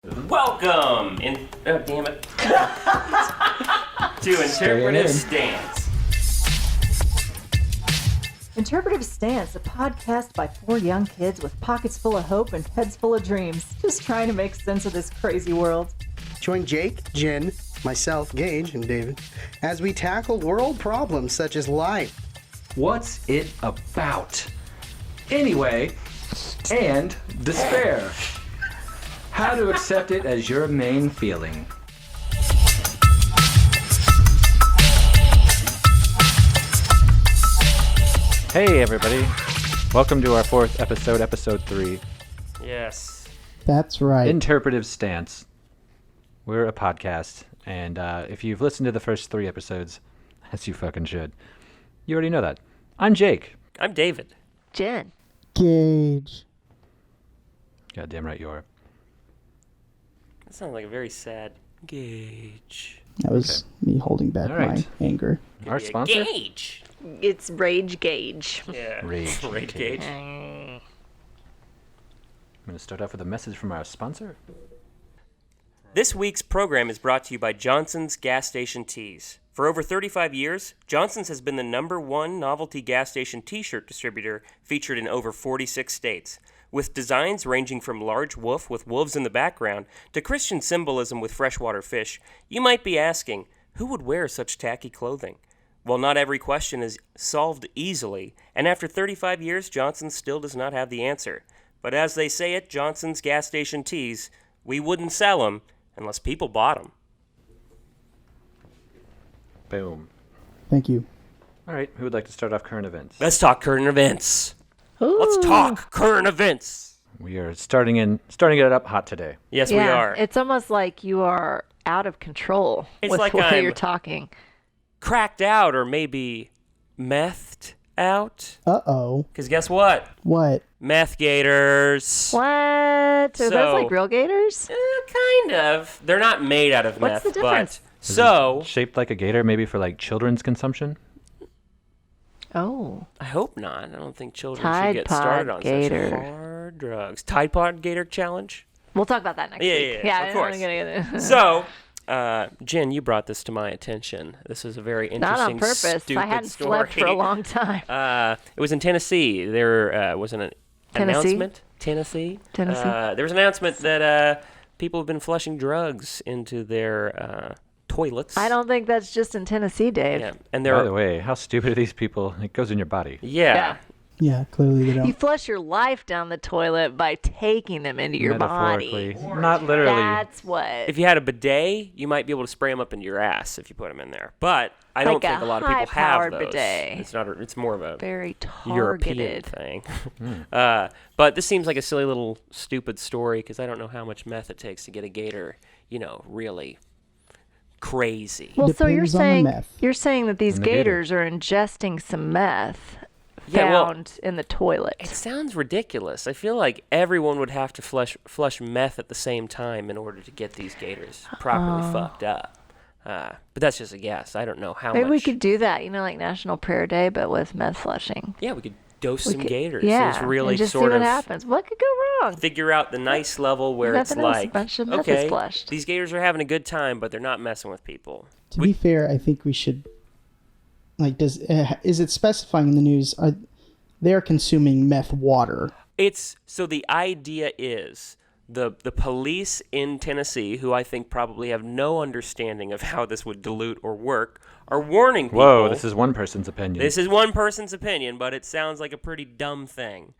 Welcome, oh damn it, to Interpretive Stance. Interpretive Stance, a podcast by four young kids with pockets full of hope and heads full of dreams, just trying to make sense of this crazy world. Join Jake, Jen, myself, Gage, and David as we tackle world problems such as life. What's it about? Anyway, and despair. How to accept it as your main feeling. Hey everybody, welcome to our fourth episode, episode 3. Yes. That's right. Interpretive Stance. We're a podcast, and if you've listened to the first 3 episodes, as you fucking should, you already know that. I'm Jake. I'm David. Jen. Gage. Goddamn right you are. That sounds like a very sad Gage. That was me holding back All right. my anger. Our sponsor? Gage. It's Rage Gage. Yeah. Rage Gage. I'm going to start off with a message from our sponsor. This week's program is brought to you by Johnson's Gas Station Tees. For over 35 years, Johnson's has been the #1 novelty gas station t-shirt distributor featured in over 46 states. With designs ranging from large wolf with wolves in the background to Christian symbolism with freshwater fish, you might be asking, who would wear such tacky clothing? Well, not every question is solved easily, and after 35 years, Johnson's still does not have the answer. But as they say at Johnson's Gas Station Tees, we wouldn't sell them unless people bought them. Boom. Thank you. All right, who would like to start off current events? Let's talk current events. Let's talk current events. We are starting it up hot today. Yes, we are. It's almost like you are out of control It's with like the way I'm- you're talking. Cracked out or maybe methed out. Uh-oh. Because guess what? What? Meth gators. What? Are So- those like real gators? Kind of. They're not made out of What's meth, the difference? but so Shaped like a gator, maybe for like children's consumption? Oh. I hope not. I don't think children Tide should get Pod started on Gator. such hard drugs. Tide Pod Gator Challenge. We'll talk about that next week. Yeah, of course. So, Jen, you brought this to my attention. This is a very interesting, Not on purpose. stupid I hadn't story. slept for a long time. It was in Tennessee. There was an Tennessee? announcement. Tennessee. Tennessee. There was an announcement that people have been flushing drugs into their toilets. I don't think that's just in Tennessee, Dave. Yeah, and By there. the way, how stupid are these people? It goes in your body. Yeah. Yeah, clearly they You don't. flush your life down the toilet by taking them into your Metaphorically. body. Not literally. That's what. If you had a bidet, you might be able to spray them up into your ass if you put them in there. But I don't Like think a a lot of people have high-powered those. bidet. It's not. It's more of a Very European targeted. thing. But this seems like a silly little stupid story because I don't know how much meth it takes to get a gator, really crazy. Well, so Depends on the meth. you're saying that these And the gator. gators are ingesting some meth Yeah, well, found in the toilet. It sounds ridiculous. I feel like everyone would have to flush meth at the same time in order to get these gators properly fucked up. But that's just a guess. I don't know how Maybe much. we could do that, like National Prayer Day, but with meth flushing. Yeah, we could dose We some could- gators. Yeah, Just really and just sort see what of happens. What could go wrong? figure out the nice level where it's Nothing else, a like, bunch of meth is okay, flushed. these gators are having a good time, but they're not messing with people. To be fair, I think we should, is it specifying in the news, they're consuming meth water? So the idea is the police in Tennessee, who I think probably have no understanding of how this would dilute or work, are warning people. Whoa, this is one person's opinion. This is one person's opinion, but it sounds like a pretty dumb thing.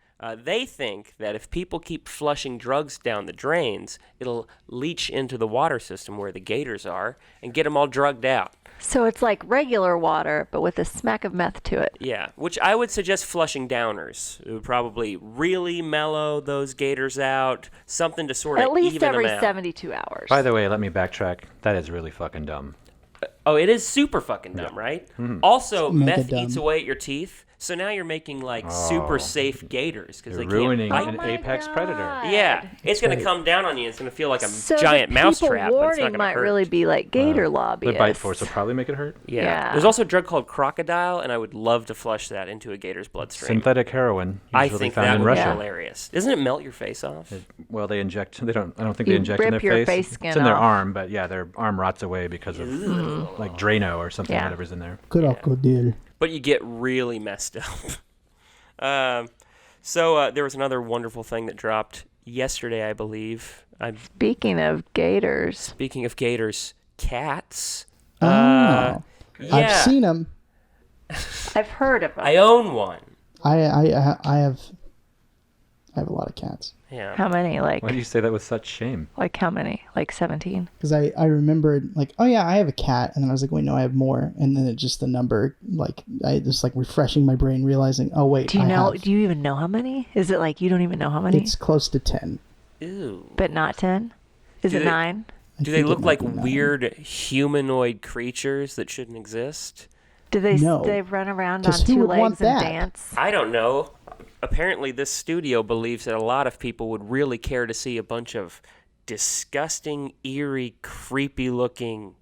They think that if people keep flushing drugs down the drains, it'll leach into the water system where the gators are and get them all drugged out. So it's like regular water, but with a smack of meth to it. Yeah, which I would suggest flushing downers. It would probably really mellow those gators out, something to sort of At least even every them out. 72 hours. By the way, let me backtrack. That is really fucking dumb. Oh, it is super fucking dumb, right? Also, Mega meth dumb. eats away at your teeth. So now you're making like super safe gators because You're they can't ruining bite. an my apex predator. God. Yeah, it's going right. to come down on you. It's going to feel like a So giant the mousetrap, people but it's not warning going to might hurt. really be like gator The lobbyists. bite force will probably make it hurt. Yeah. There's also a drug called crocodile, and I would love to flush that into a gator's bloodstream. Synthetic heroin, I usually think found that in would Russia. be hilarious. Doesn't it melt your face off? Well, they inject. They don't. I don't think You they inject in rip their your face. face skin It's in their off. arm, but yeah, their arm rots away because of like Drano or something. Yeah. Whatever's in there. Crocodile. But you get really messed up. So there was another wonderful thing that dropped yesterday, I believe. Speaking of gators, Speaking of gators, cats. Oh. Yeah, I've seen them. I've heard of them. I own one. I have a lot of cats Yeah. How many? Like, Why do you say that with such shame? like how many? Like 17? because I remembered like, oh yeah, I have a cat, and then I was like, wait, no, I have more, and then it just the number like I just like refreshing my brain, realizing, oh wait, Do you I know? have- Do you even know how many? Is it like you don't even know how many? It's close to 10. Ew. But not 10? Is Do it they- 9? Do they think it look might like be 9. weird humanoid creatures that shouldn't exist? Do they No. they run around on 'Cause who two would want legs and that? dance? I don't know. Apparently, this studio believes that a lot of people would really care to see a bunch of disgusting, eerie, creepy-looking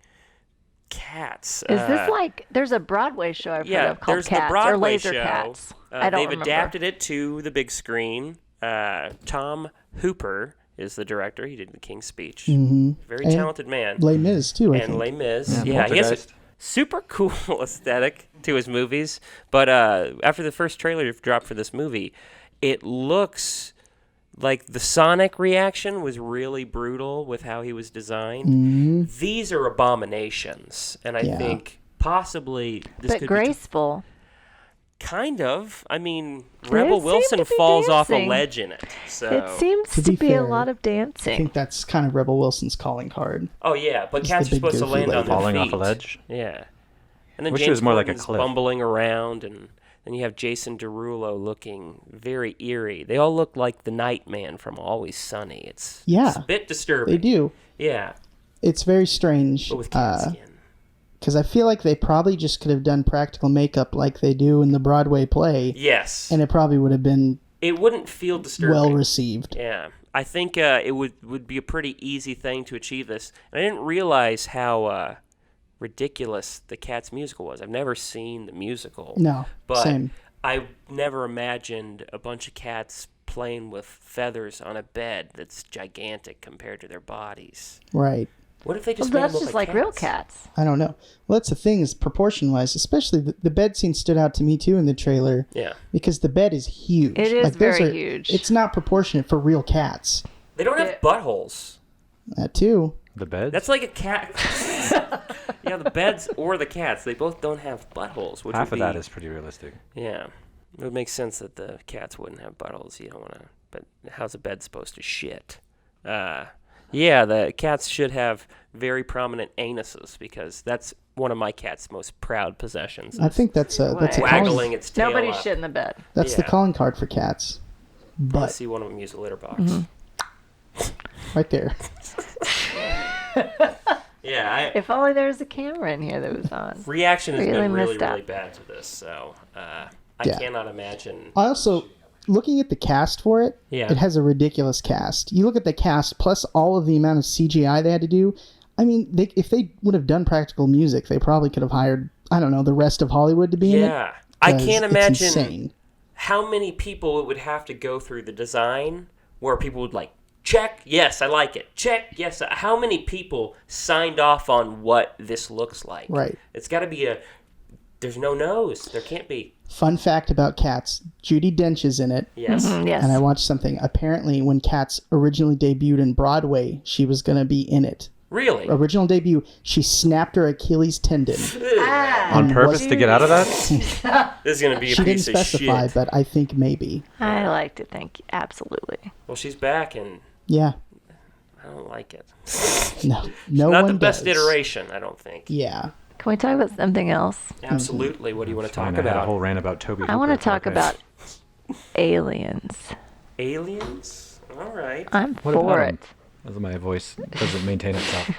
cats. Is this like there's a Broadway show I've heard Yeah, of called there's Cats the Broadway or Laser show. Cats? I don't They've remember. adapted it to the big screen. Tom Hooper is the director. He did The King's Speech. Mm-hmm. Very And talented man. Les Mis too, I And think. Les Mis. Yeah, Yeah, he has a Poltergeist. super cool aesthetic to his movies. But after the first trailer dropped for this movie, it looks like the Sonic reaction was really brutal with how he was designed. These are abominations, and I Yeah. think possibly this but could graceful. kind of. I mean, They Rebel seem Wilson to be falls off a dancing. ledge in it. So It seems To to be be a fair, lot of I dancing. think that's kind of Rebel Wilson's calling card. oh yeah, but Just cats are the big supposed to goofy land on lady. their Falling feet. off a ledge. Yeah. And then Wish it James was more like a Corden's cliff. bumbling around, and then you have Jason Derulo looking very eerie. They all look like the Nightman from Always Sunny. It's a bit disturbing. They do. Yeah, It's very strange. but with cat skin. Because I feel like they probably just could have done practical makeup like they do in the Broadway play, Yes. and it probably would have been It wouldn't feel disturbing. well received. Yeah, I think it would be a pretty easy thing to achieve this. And I didn't realize how ridiculous the Cats musical was. I've never seen the musical. No, but same. I never imagined a bunch of cats playing with feathers on a bed that's gigantic compared to their bodies. Right. What if they Well, just made them that's look just like real cats? cats. I don't know. Well, that's the thing is proportion-wise, especially the bed scene stood out to me too in the trailer Yeah. because the bed is huge. It is those very huge. It's not proportionate for real cats. They don't have buttholes. That too. The bed. That's like a cat. Yeah, the beds or the cats, they both don't have buttholes. Which Half would of that be- is pretty realistic. Yeah. It would make sense that the cats wouldn't have buttholes. You don't want to. But how's a bed supposed to shit? Yeah, the cats should have very prominent anuses because that's one of my cat's most proud possessions. I think that's a Way. calling, waggling its tail Nobody's up. shit in the bed. that's the Yeah. calling card for cats. I But see one of them use a litter box. right there. Yeah, If only there was a camera in here that was on. reaction has Really been really, messed up. really bad to this. So I Yeah. cannot imagine. I also looking at the cast for it. Yeah. It has a ridiculous cast. You look at the cast plus all of the amount of CGI they had to do. I mean, if they would have done practical music, they probably could have hired, I don't know, the rest of Hollywood to be in it. Yeah, I 'cause can't it's imagine insane. how many people it would have to go through the design where people would like check, yes, I like it. Check, yes. How many people signed off on what this looks like? Right. It's got to be there's no nose. There can't be. Fun fact about Cats: Judi Dench is in it. Yes. Yes. And I watched something. Apparently, when Cats originally debuted in Broadway, she was going to be in it. Really? Original debut, she snapped her Achilles tendon. On purpose to get out of that? This is going to be a She didn't piece of specify, shit. but I think maybe. I liked it, thank you. Absolutely. Well, she's back and Yeah. I don't like it. No Not one the best does. iteration, I don't think. Yeah. Can we talk about something else? Absolutely. What do you want to talk Fine, I had a about? whole rant about Toby. I want to Hooper, talk okay. about aliens. Aliens? All right. I'm What for about it. 'em? As my voice doesn't maintain itself.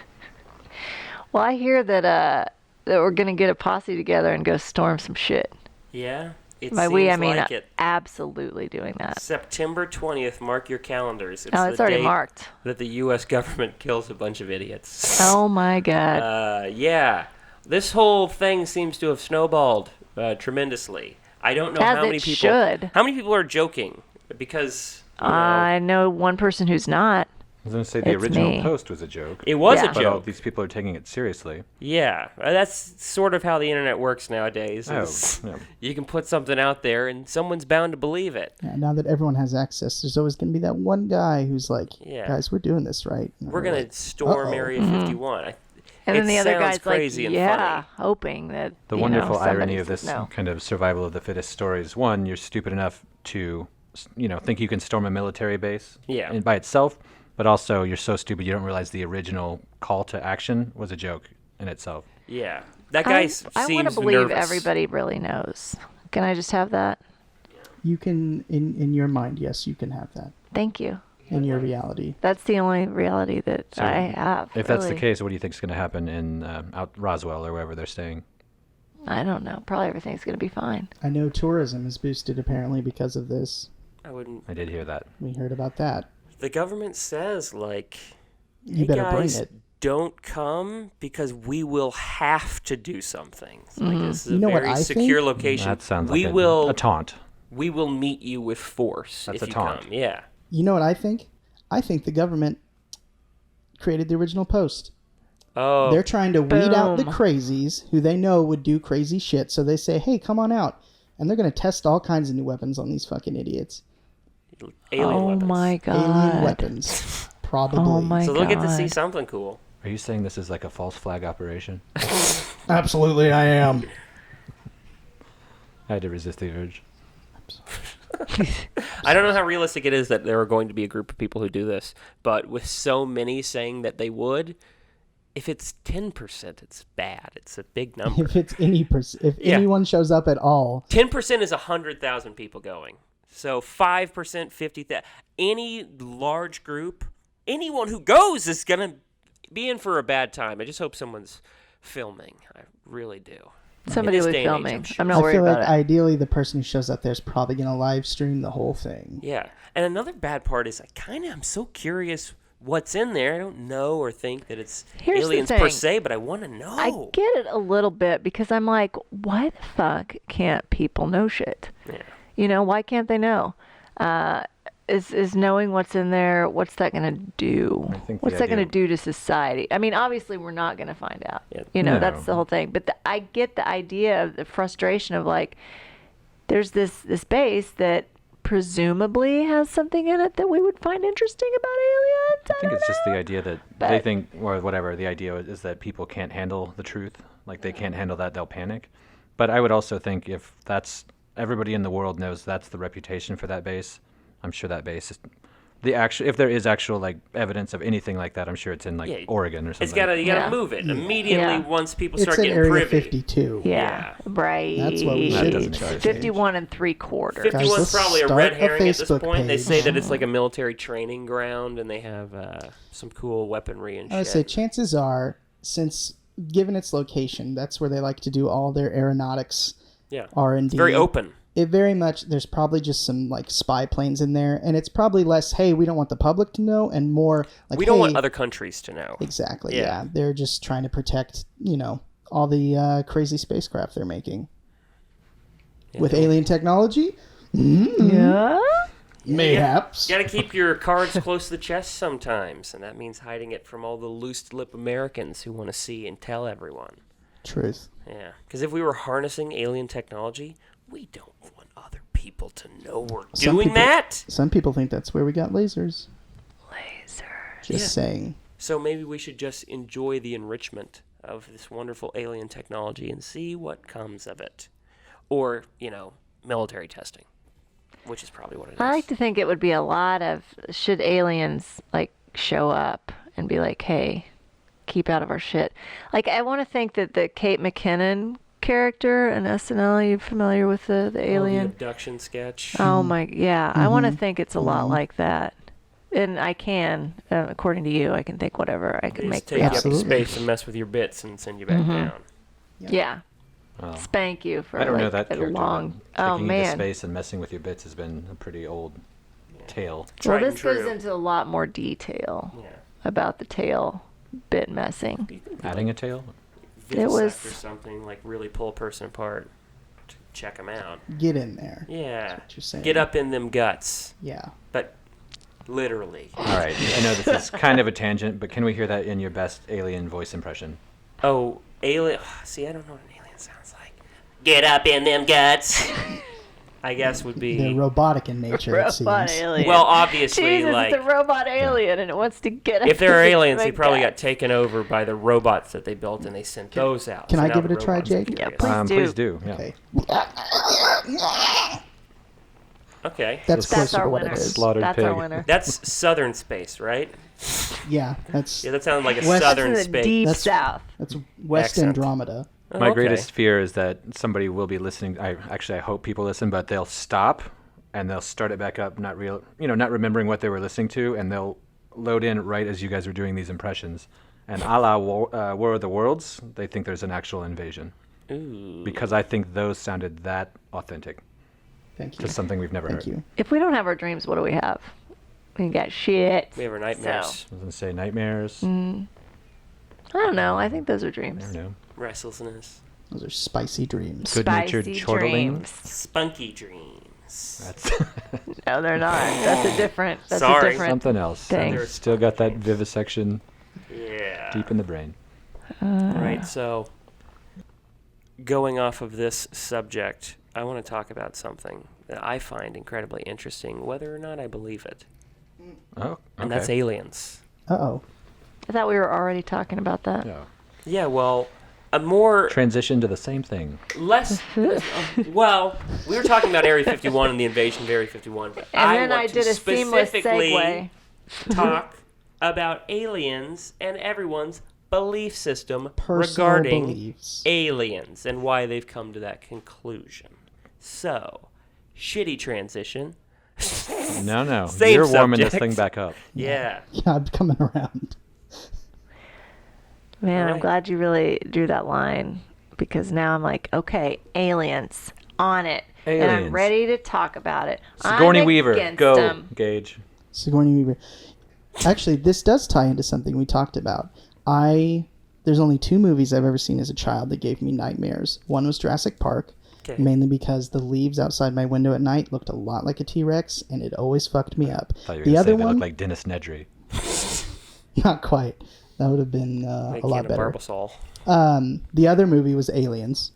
Well, I hear that we're gonna get a posse together and go storm some shit. Yeah. It By seems we, I mean like it. absolutely doing that. September 20th, mark your calendars. Oh, it's the already date marked. that the U.S. government kills a bunch of idiots. Oh my God. Yeah. This whole thing seems to have snowballed tremendously. I don't know As how it many people. should. How many people are joking? Because I know one person who's not. I was going to say the It's original me. post was a joke. it was Yeah. a But all joke. these people are taking it seriously. Yeah, that's sort of how the internet works nowadays. is yeah. You can put something out there, and someone's bound to believe it. Yeah, now that everyone has access, there's always going to be that one guy who's like, Yeah. guys, we're doing this right. And We're gonna like, storm "Uh-oh." Area 51. And then It the other sounds guy's crazy like, and yeah, funny. hoping that The you wonderful know, irony somebody of this says no. kind of survival of the fittest story is, one, you're stupid enough to, think you can storm a military base Yeah. by itself, but also you're so stupid you don't realize the original call to action was a joke in itself. Yeah, that guy I seems want to believe nervous. everybody really knows. Can I just have that? You can, in your mind, yes, you can have that. Thank you. In your reality. That's the only reality that I have. If that's the really. case, what do you think is going to happen in out Roswell or wherever they're staying? I don't know. Probably everything's going to be fine. I know tourism is boosted apparently because of this. I wouldn't. I did hear that. We heard about that. The government says like, You hey better guys, bring it. don't come because we will have to do something. It's like, this is You a know what very I secure think? location. That sounds we like will a taunt. we will meet you with force That's if a you taunt. come. Yeah. You know what I think? I think the government created the original post. Oh, They're trying to weed out the Boom. crazies who they know would do crazy shit. So they say, hey, come on out. And they're going to test all kinds of new weapons on these fucking idiots. alien Oh weapons. my God. Alien weapons. Probably. Oh my So they'll get to see God. something cool. Are you saying this is like a false flag operation? Absolutely, I am. I had to resist the urge. I don't know how realistic it is that there are going to be a group of people who do this, but with so many saying that they would, if it's 10%, it's bad. It's a big number. If it's if Yeah. anyone shows up at all, 10% is 100,000 people going. So 5%, 50,000. Any large group, anyone who goes is going to be in for a bad time. I just hope someone's filming. I really do. Somebody this will be day and age, filming. I'm sure. I'm not I worried feel like about it. ideally the person who shows up there is probably going to live stream the whole thing. Yeah. And another bad part is I'm so curious what's in there. I don't know or think that it's Here's the aliens per thing. se, but I want to know. I get it a little bit because I'm like, why the fuck can't people know shit? Yeah. You know, why can't they know? Is knowing what's in there, what's that going to do? I think the What's that going to idea- do to society? I mean, obviously, we're not going to find out. Yeah. You know, No. that's the whole thing. But I get the idea of the frustration of like, there's this base that presumably has something in it that we would find interesting about aliens. I think it's just the idea that they But- think, or whatever, the idea is that people can't handle the truth. Like, they can't handle that, they'll panic. But I would also think if that's, everybody in the world knows that's the reputation for that base, I'm sure that base is, if there is actual, like, evidence of anything like that, I'm sure it's in, like, Yeah. Oregon or something. It's gotta, you gotta Yeah. move it immediately Yeah. once people It's start in getting Area privy. 52. Yeah, right. That's what we That should doesn't be change. 51 and 3/4. 51's let's probably a start red a herring at this Facebook point. They say page. that it's like a military training ground and they have some cool weaponry and I would shit. say chances are, since given its location, that's where they like to do all their aeronautics Yeah. R&D. It's very open. It very much, there's probably just some like spy planes in there, and it's probably less, hey, we don't want the public to know, and more like, We don't hey, want other countries to know. Exactly, Yeah. yeah. They're just trying to protect, all the crazy spacecraft they're making. With alien technology? Yeah. Mayhaps. You gotta keep your cards close to the chest sometimes, and that means hiding it from all the loose-lip Americans who want to see and tell everyone. Truth. Yeah, because if we were harnessing alien technology, we don't want other people to know we're Some doing people- that. Some people think that's where we got lasers. Laser. Just Yeah. saying. So maybe we should just enjoy the enrichment of this wonderful alien technology and see what comes of it. Or, military testing, which is probably what it is. I like to think it would be a lot of should aliens like show up and be like, "Hey, keep out of our shit." Like I want to think that the Kate McKinnon character in SNL, are you familiar with the The alien? abduction sketch. Oh my, yeah. I want to think it's a lot like that. And I can, according to you, I can think whatever. I They can just make take you up in Absolutely. space and mess with your bits and send you back down. Yeah. spank you for I don't know like that a character. long. But Oh taking you to man. space and messing with your bits has been a pretty old tale. Well, Tried and this goes true. into a lot more detail Yeah. about the tail bit messing. Adding a tail? Vivisect or was- something, like really pull a person apart to check them out. Get in there. Yeah. what you're saying. Get up in them guts. Yeah. But literally. All right. I know this is kind of a tangent, but can we hear that in your best alien voice impression? Oh, alien. See, I don't know what an alien sounds like. Get up in them guts. I guess would be. They're robotic in nature, it Robot seems. alien. Well, obviously, Jesus, like. it's a robot alien, and it wants to get. If they're up to aliens, the they probably guy. got taken over by the robots that they built, and they sent those out. can So I now give it the a try, robots are Jake? Yeah, curious. please. Please do. Yeah. Okay. Okay. That's So That's closer our to what winner. it is. Slaughtered That's pig. our winner. That's southern space, right? Yeah, that's Yeah, that sounds like a West- southern That's in the space. deep That's- south. West Accent. Andromeda. Oh, My okay. greatest fear is that somebody will be listening. I hope people listen, but they'll stop and they'll start it back up, not not remembering what they were listening to, and they'll load in right as you guys were doing these impressions. And a la War of the Worlds, they think there's an actual invasion. Ooh. Because I think those sounded that authentic Thank you. to something we've never Thank heard. you. If we don't have our dreams, what do we have? We got shit. We have our nightmares, So, I was going to say nightmares. I don't know. I think those are I dreams. don't know. restlessness, Those are spicy dreams. Good-natured Spicy chortling. dreams. spunky dreams. That's No, they're not. That's a different. That's Sorry. a different. something else. Thing. Still got that vivisection Yeah. deep in the brain. Right. So, going off of this subject, I want to talk about something that I find incredibly interesting, whether or not I believe it, Oh, okay. and that's aliens. Uh-oh. I thought we were already talking about that. Yeah. Yeah. Well, a more Transition to the same thing. less. Well, we were talking about Area 51 and the invasion of Area 51, but And then want I to did a seamless specifically segue. talk about aliens and everyone's belief system Personal regarding beliefs. aliens and why they've come to that conclusion. So, shitty transition. No. Same You're warming this subject. thing back up. Yeah. Yeah, I'm coming around. Man, I'm Alright. glad you really drew that line because now I'm like, okay, aliens on it, and I'm Aliens. ready to talk about it. Sigourney I'm Weaver, against go, 'em. Gage. Sigourney Weaver. Actually, this does tie into something we talked about. There's only 2 movies I've ever seen as a child that gave me nightmares. One was Jurassic Park, Okay. mainly because the leaves outside my window at night looked a lot like a T-Rex, and it always fucked me up. Thought you were The gonna other say they one, look like Dennis Nedry. not quite. That would have been Like a lot Anna better. Barbasol. The other movie was Aliens.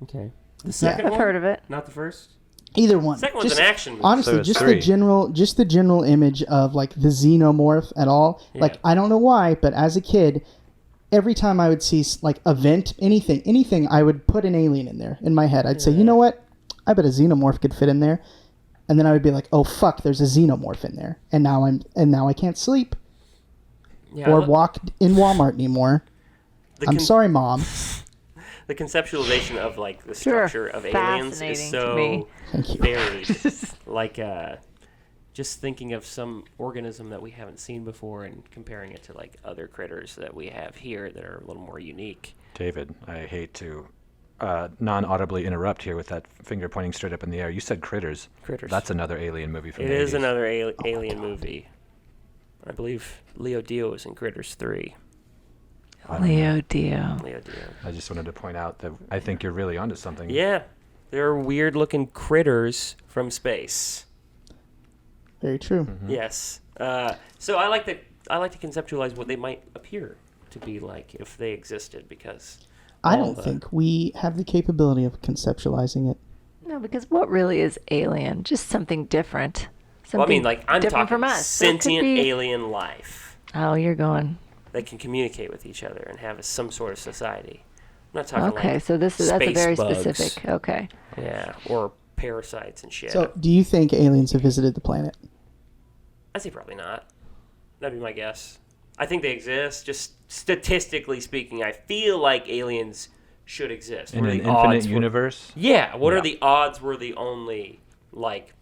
Okay. The second I've one? heard of it. Not the first? Either one. Second one's Just- an action movie. Honestly, So it's just 3. the general image of like the xenomorph at all. Yeah. Like I don't know why, but as a kid, every time I would see like a vent, anything, I would put an alien in there in my head. I'd say, you know what? I bet a xenomorph could fit in there, and then I would be like, oh fuck, there's a xenomorph in there, and now I can't sleep Yeah, or look, walk in Walmart anymore. the I'm con- sorry, Mom. The conceptualization of like the You're structure of aliens is fascinating to so me. Thank you. varied. Like just thinking of some organism that we haven't seen before and comparing it to like other critters that we have here that are a little more unique. David, I hate to non-audibly interrupt here with that finger pointing straight up in the air. You said Critters. Critters. That's another alien movie from It the is 80s. another alien movie. I believe Leo Dio was in Critters 3. Leo Dio. Leo Dio. I just wanted to point out that I think you're really onto something. Yeah, they're weird looking critters from space. Very true. Mm-hmm. Yes. So I like to conceptualize what they might appear to be like if they existed because I all don't the- think we have the capability of conceptualizing it. No, because what really is alien? Just something different. Something Well, I mean, like I'm different talking from us. So it could sentient be- alien life Oh, you're going. that can communicate with each other and have some sort of society. I'm not talking Okay, like so that's a space very bugs. specific. Okay. Yeah, or parasites and shit. So, do you think aliens have visited the planet? I say probably not. That'd be my guess. I think they exist. Just statistically speaking, I feel like aliens should exist. In What are an the infinite odds universe. Yeah. What Yeah. are the odds we're the only like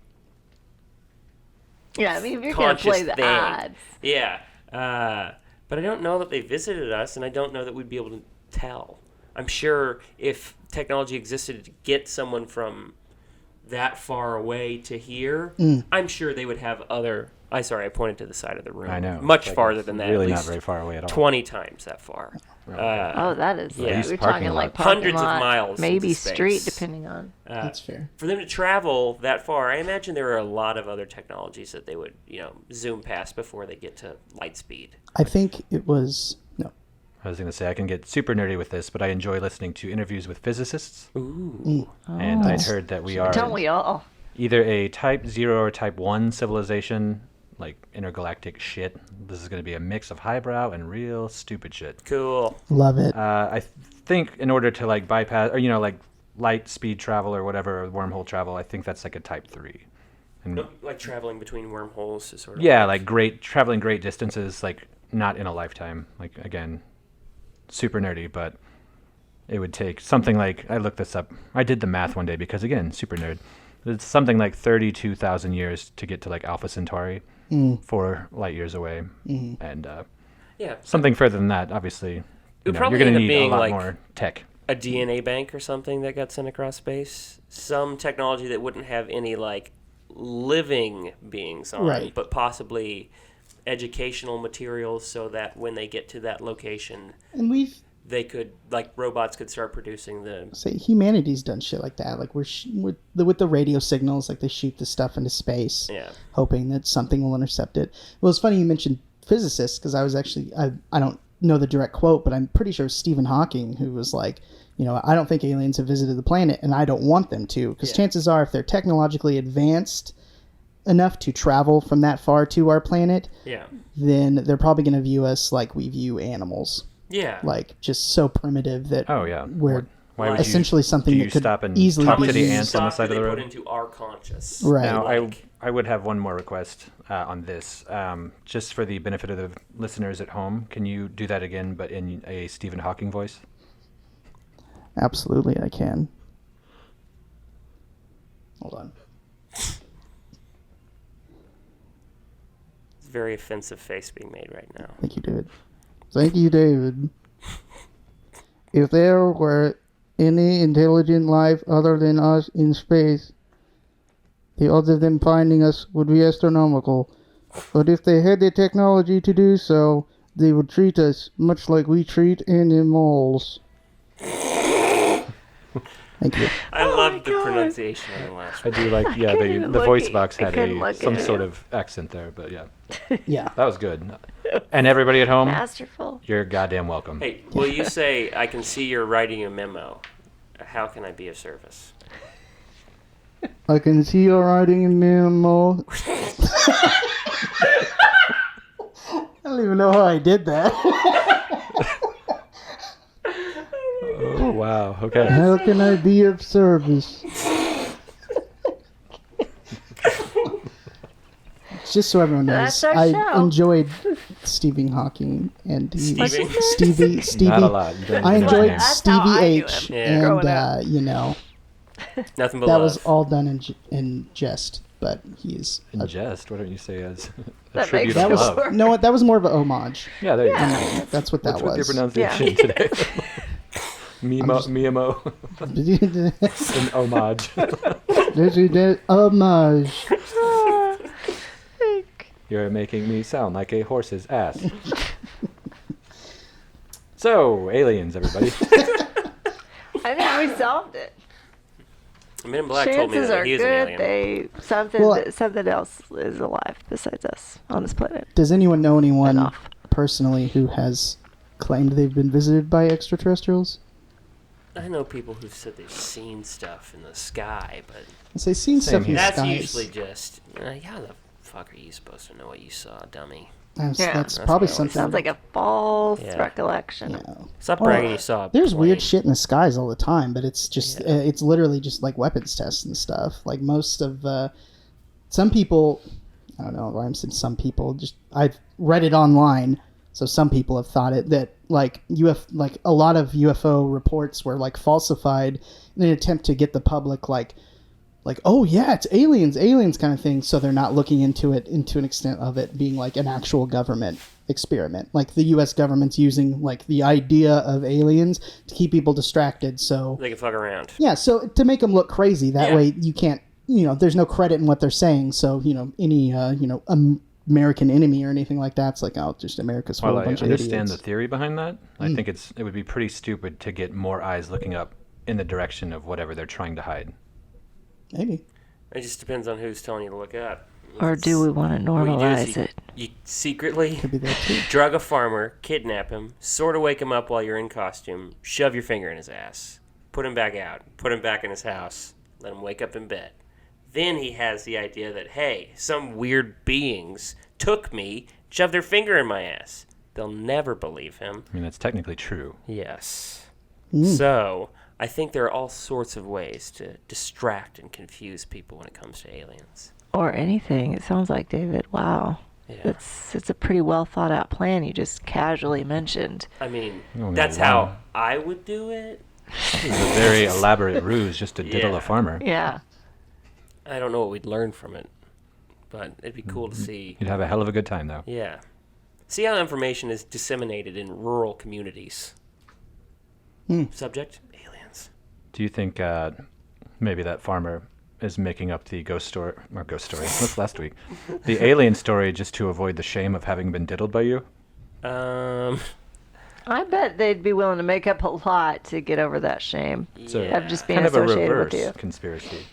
Yeah, I mean, if you're going to conscious play the thing? odds. Yeah. But I don't know that they visited us, and I don't know that we'd be able to tell. I'm sure if technology existed to get someone from that far away to here, I'm sure they would have other. I pointed to the side of the room. I know. Much Like, farther it's than that. Really at not least very far away at all. 20 times that far. Oh, that is. Yeah. We're Parking talking like lot. parking Hundreds of lot, miles maybe into street, space. depending on. That's fair. For them to travel that far, I imagine there are a lot of other technologies that they would, zoom past before they get to light speed. I think it was no. I was going to say I can get super nerdy with this, but I enjoy listening to interviews with physicists. Ooh. And I'd heard that we are Don't we all? either a Type 0 or Type 1 civilization, like intergalactic shit. This is going to be a mix of highbrow and real stupid shit. Cool. Love it. I think in order to like bypass, or like light speed travel or whatever, or wormhole travel, I think that's like a Type 3. And Like traveling between wormholes is sort of. yeah, like traveling great distances, like not in a lifetime. Like again, super nerdy, but it would take something like, I looked this up. I did the math one day because again, super nerd. It's something like 32,000 years to get to like Alpha Centauri, 4 light years away, and Yeah. something further than that. Obviously, would you're probably going to end up need a being lot like- more tech. A DNA bank or something that got sent across space. Some technology that wouldn't have any like living beings on, Right. but possibly educational materials so that when they get to that location, And they could, like, robots could start producing the. say humanity's done shit like that. Like with the radio signals, like they shoot the stuff into space, Yeah. hoping that something will intercept it. Well, it's funny you mentioned physicists because I was actually I don't know the direct quote, but I'm pretty sure it was Stephen Hawking who was like, I don't think aliens have visited the planet, and I don't want them to, because chances are if they're technologically advanced enough to travel from that far to our planet, Yeah. then they're probably going to view us like we view animals, Yeah. like just so primitive that Oh yeah. we're Why would essentially you, something do that you could stop and easily talk be to the used. ants on the side of the Put road? into our conscious. Right. Now, Like- I would have one more request on this, just for the benefit of the listeners at home. Can you do that again, but in a Stephen Hawking voice? Absolutely, I can. Hold on. It's a very offensive face being made right now. Thank you, David. Thank you, David. If there were any intelligent life other than us in space, the odds of them finding us would be astronomical. But if they had the technology to do so, they would treat us much like we treat animals. Thank you. I love the pronunciation on the last I one. do like, yeah, couldn't the even voice look box I had couldn't look some at sort him. of accent there, but yeah, Yeah. that was good. And everybody at home, Masterful. you're goddamn welcome. Hey, will you say, I can see you're writing a memo. How can I be of service? I can see you're writing a memo. I don't even know how I did that. Oh wow, okay. How can I be of service? Just so everyone knows, That's our I show. enjoyed Stephen Hawking and Stevie? Stevie. Not a lot. You don't I know his enjoyed name. That's how I Stevie knew H, him Yeah. growing and up. Nothing but that love. was all done in jest. But he's In jest, why don't you say as a That tribute makes of that was love? no, what that was more of an homage. Yeah, there you go. That's what that What's with your was. pronunciation today? Mimo, an homage. This is the homage. You're making me sound like a horse's ass. So, aliens, everybody. I think we solved it. Men in Black told me Chances that are he is an good. alien. Something else is alive besides us on this planet. Does anyone know anyone Enough. personally who has claimed they've been visited by extraterrestrials? I know people who've said they've seen stuff in the sky, but As they've seen Same stuff in the here. that's skies. usually just, how the fuck are you supposed to know what you saw, dummy? That's, Yeah. that's That's probably what I always something. Sounds like a false Yeah. recollection. Yeah. Stop Well, bragging you saw a There's weird plane. shit in the skies all the time, but it's just it's literally just like weapons tests and stuff. Like most of some people, I don't know why I'm saying some people. Just I've read it online, so some people have thought it that like like a lot of UFO reports were like falsified in an attempt to get the public like like, oh yeah, it's aliens kind of thing. So they're not looking into it into an extent of it being like an actual government experiment. Like the U.S. government's using like the idea of aliens to keep people distracted. So They can fuck around. yeah, so to make them look crazy, that Yeah. way you can't, there's no credit in what they're saying. So any American enemy or anything like that's like, oh, just America's full While of a I bunch of understand the idiots. theory behind that, I think it would be pretty stupid to get more eyes looking up in the direction of whatever they're trying to hide. Maybe. It just depends on who's telling you to look up. Or do we want to What you do is normalize it? You secretly Could be that too. drug a farmer, kidnap him, sort of wake him up while you're in costume, shove your finger in his ass, put him back out, put him back in his house, let him wake up in bed. Then he has the idea that, hey, some weird beings took me, shoved their finger in my ass. They'll never believe him. I mean, that's technically true. Yes. So, I think there are all sorts of ways to distract and confuse people when it comes to aliens. Or anything. It sounds like, David. Wow. Yeah. It's a pretty well thought out plan you just casually mentioned. I mean, Oh, that's wow. how I would do it. It's a very elaborate ruse just to diddle Yeah. a farmer. Yeah. I don't know what we'd learn from it, but it'd be cool to see. You'd have a hell of a good time, though. Yeah. See how information is disseminated in rural communities. Subject? Aliens. Do you think maybe that farmer is making up the ghost story? What's last week? The alien story just to avoid the shame of having been diddled by you? I bet they'd be willing to make up a lot to get over that shame So of just being kind of a associated reverse with you. conspiracy.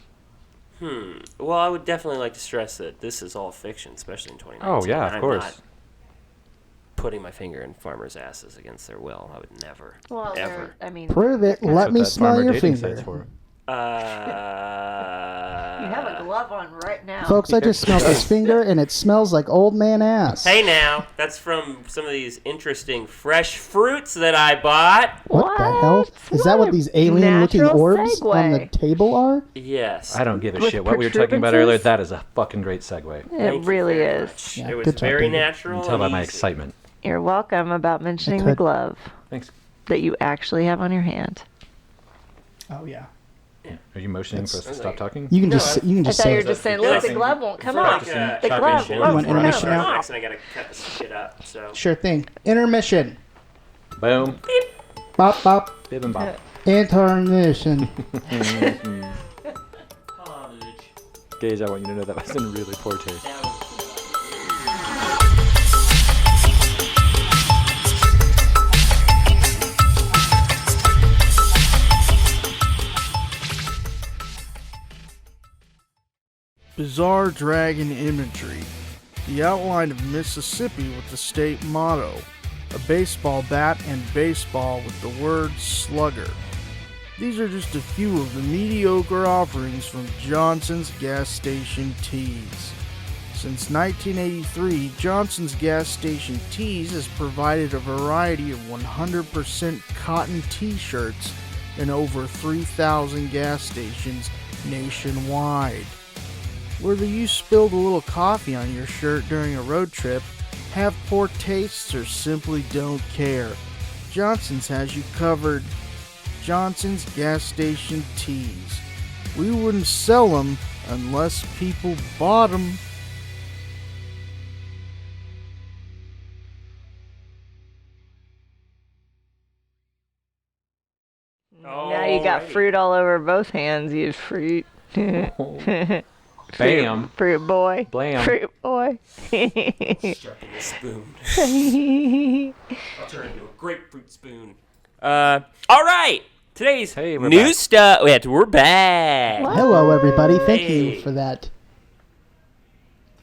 Well, I would definitely like to stress that this is all fiction, especially in 2019. Oh, yeah, of I'm course. not putting my finger in farmers' asses against their will. I would never, Well, ever. I mean, Prove it. That's Let what me that smell farmer your dating finger. site's for. you have a glove on right now. Folks, I just smelled his finger, and it smells like old man ass. Hey now, that's from some of these interesting fresh fruits that I bought. What the hell? Is that what these alien-looking natural orbs on the segue. table are? Yes. I don't give a With shit. What we were talking about earlier, protuberances? that is a fucking great segue. It Thank you really very is. much. Yeah, It was good job, very David. natural. You can tell by and my easy. excitement. You're welcome about mentioning the could. glove Thanks. that you actually have on your hand. Oh yeah. Are you motioning for us to stop talking? You can No, just you can I just thought say you were it. just saying, Yeah, look, the like- glove won't come For off. like, The glove intermission. won't want come intermission off. now? Next, and I gotta cut this shit up. So. Sure thing. Intermission. Boom. Bop bop. Bib and bop. Intermission. Gage, I want you to know that was in really poor taste. Bizarre dragon imagery. The outline of Mississippi with the state motto. A baseball bat and baseball with the word slugger. These are just a few of the mediocre offerings from Johnson's Gas Station Teas. Since 1983, Johnson's Gas Station Teas has provided a variety of 100% cotton t-shirts in over 3,000 gas stations nationwide. Whether you spilled a little coffee on your shirt during a road trip, have poor tastes, or simply don't care, Johnson's has you covered. Johnson's Gas Station Teas. We wouldn't sell them unless people bought them. Now you got Alrighty. fruit all over both hands, you fruit. Bam. Fruit boy. Blam. Fruit boy. Sharpen the spoon. I'll turn it into a grapefruit spoon. All right. Today's Hey, we're new back. stuff. We're back. Hello, everybody. Thank Hey. you for that.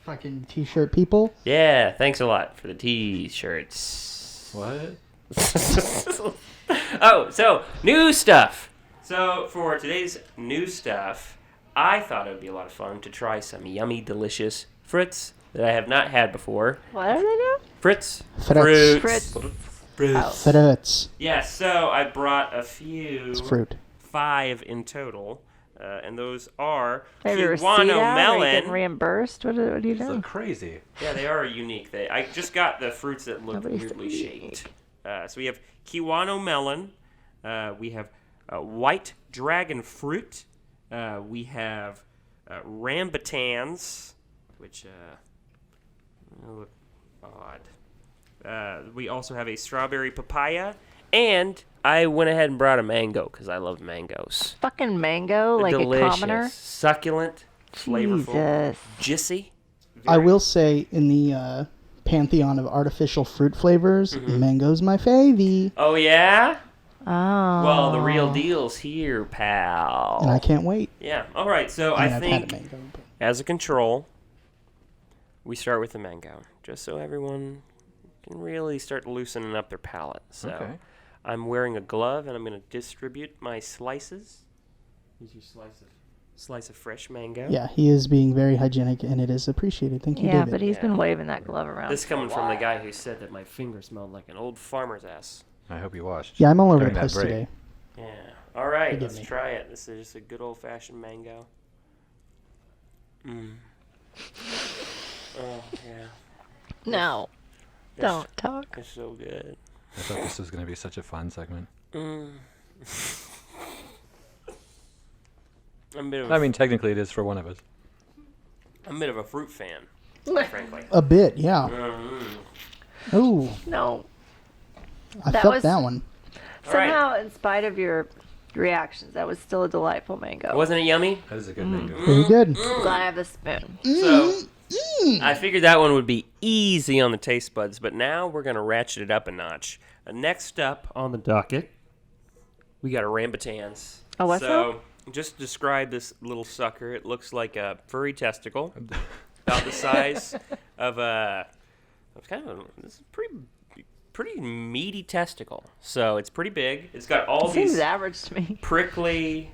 Fucking t-shirt people. Yeah, thanks a lot for the t-shirts. What? Oh, so new stuff. So for today's new stuff, I thought it would be a lot of fun to try some yummy, delicious fruits that I have not had before. What are they doing? Fruits. Fruits. Fruits. Fruits. Fruits. Yeah, so I brought a few. It's fruit. 5 in total. And those are Have you receipt Kiwano out? Are you melon. getting reimbursed? What are you So doing? crazy. Yeah, they are unique. I just got the fruits that look Nobody's weirdly unique. shaped. So we have Kiwano melon. We have white dragon fruit. We have rambutans, which look odd. We also have a strawberry papaya, and I went ahead and brought a mango because I love mangoes. Fucking mango, They're like delicious, a commoner. succulent, flavorful, Jesus. juicy. I will say in the pantheon of artificial fruit flavors, mango's my favy, Oh yeah. Oh. Well, the real deal's here, pal. and I can't wait. Yeah. All right. So I mean, I I've had a think mango. But as a control, we start with the mango, just so everyone can really start loosening up their palate. So Okay. I'm wearing a glove, and I'm going to distribute my slices. Here's your slice of fresh mango. yeah, he is being very hygienic, and it is appreciated. Thank you, Yeah, David. but he's Yeah. been waving that glove around. This coming for a from the while. guy who said that my finger smelled like an old farmer's ass. I hope you washed. Yeah, I'm all over during the that place break. today. Yeah. All right, Forgive let's me. try it. This is just a good old-fashioned mango. Oh, yeah. No. It's- Don't talk. It's so good. I thought this was going to be such a fun segment. I'm a bit of I mean, technically it is for one of us. I'm a bit of a fruit fan, frankly. A bit, yeah. Ooh, No. I That felt was- that one. All right. Somehow, in spite of your reactions, that was still a delightful mango. Wasn't it yummy? That is a good mango. Very good. Glad I have the spoon. So, I figured that one would be easy on the taste buds, but now we're going to ratchet it up a notch. Next up on the docket, we got a rambutans. Oh, what's So, just describe this little sucker. It looks like a furry testicle, about the size of a. It's kind of this is pretty meaty testicle. So it's pretty big. It's got all Seems these average to me. prickly.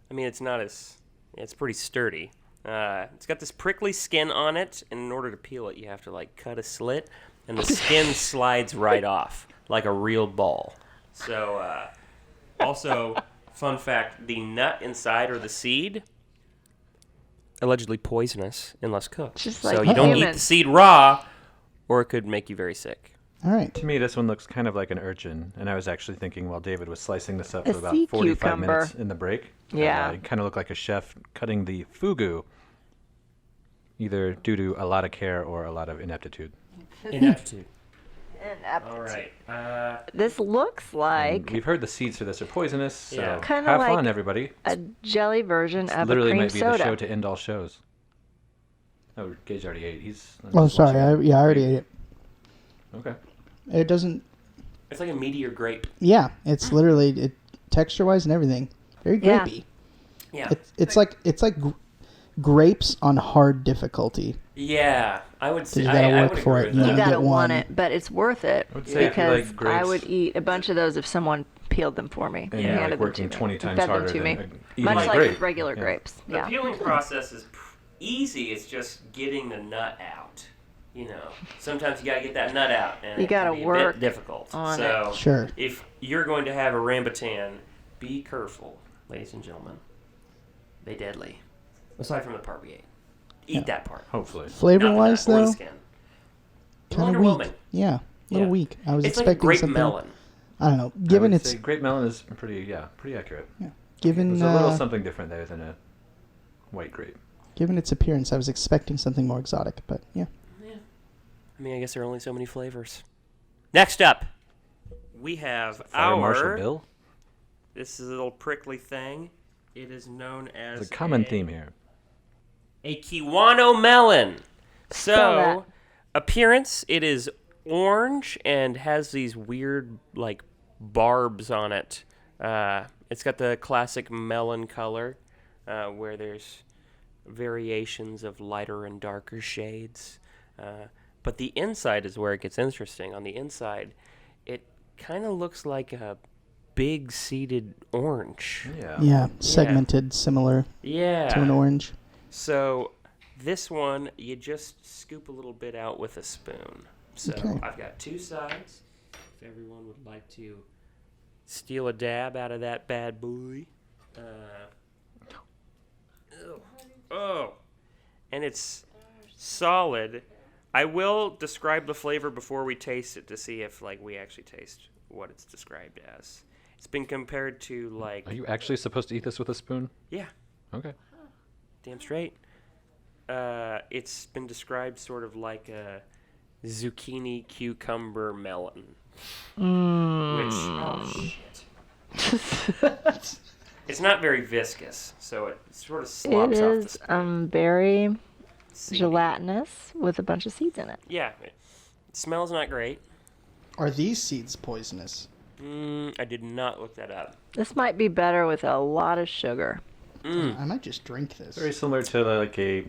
I mean, it's not as. It's pretty sturdy. It's got this prickly skin on it, and in order to peel it, you have to like cut a slit, and the skin slides right off like a real ball. So, also, fun fact: the nut inside or the seed, allegedly poisonous unless cooked. Just So like you don't eat the humans. seed raw, or it could make you very sick. All right. To me, this one looks kind of like an urchin, and I was actually thinking while David was slicing this up A for about sea 45 cucumber. minutes in the break. Yeah. It kind of looked like a chef cutting the fugu, either due to a lot of care or a lot of ineptitude. Ineptitude. Ineptitude. All right. This looks And like we've heard the seeds for this are poisonous, so Yeah. Kinda have like fun, everybody. a jelly version of a Literally cream might be soda. the show to end all shows. Oh, Gage already ate. He's. I'm Oh, just sorry. watching. I already ate it. Okay. It doesn't. It's like a meteor grape. Yeah, it's literally texture-wise and everything. Very Yeah. grapey. Yeah. It's like grapes on hard difficulty. Yeah, I would say. You gotta I work would for agree it, with you that. You get gotta one. want it, but it's worth it I would say if you like because I grapes- would eat a bunch of those if someone peeled them for me. And Yeah, you're handed like them working to me, 20 and times fed them harder to than me. eating Much a like grape. regular Yeah. grapes. The Yeah. peeling process is easy. It's just getting the nut out. You know, sometimes you gotta get that nut out, and You it can gotta be a work bit difficult. on so, Sure. if you're going to have a rambutan, be careful, ladies and gentlemen. They deadly. Aside from the part we ate, eat that part. Hopefully. Not the Flavor-wise, nut or the though, skin. kind of Underwhelming. weak. Yeah, a little Yeah. weak. I was It's like a expecting grape something. melon. I don't know. I Given would its say grape melon is pretty accurate. given There's a little something different there than a white grape. given its appearance, I was expecting something more exotic. But yeah, I mean, I guess there are only so many flavors. Next up, we have Fire our. Marshal Bill. This is a little prickly thing. It is known as There's a common theme here. a Kiwano melon. Spell So, that. appearance, it is orange and has these weird, like, barbs on it. It's got the classic melon color, where there's variations of lighter and darker shades. But the inside is where it gets interesting. On the inside, it kind of looks like a big seeded orange. yeah, segmented, similar Yeah. to an orange. So this one, you just scoop a little bit out with a spoon. So Okay. I've got two sides. If everyone would like to steal a dab out of that bad boy. Oh. And it's solid. I will describe the flavor before we taste it to see if like we actually taste what it's described as. It's been compared to like Are you actually supposed to eat this with a spoon? yeah. Okay. damn straight. It's been described sort of like a zucchini, cucumber, melon. Which, oh shit. It's not very viscous, so it sort of slops It off the is spoon. very Seedy. gelatinous with a bunch of seeds in it. Yeah, it smells not great. Are these seeds poisonous? I did not look that up. This might be better with a lot of sugar. I might just drink this. Very similar to like a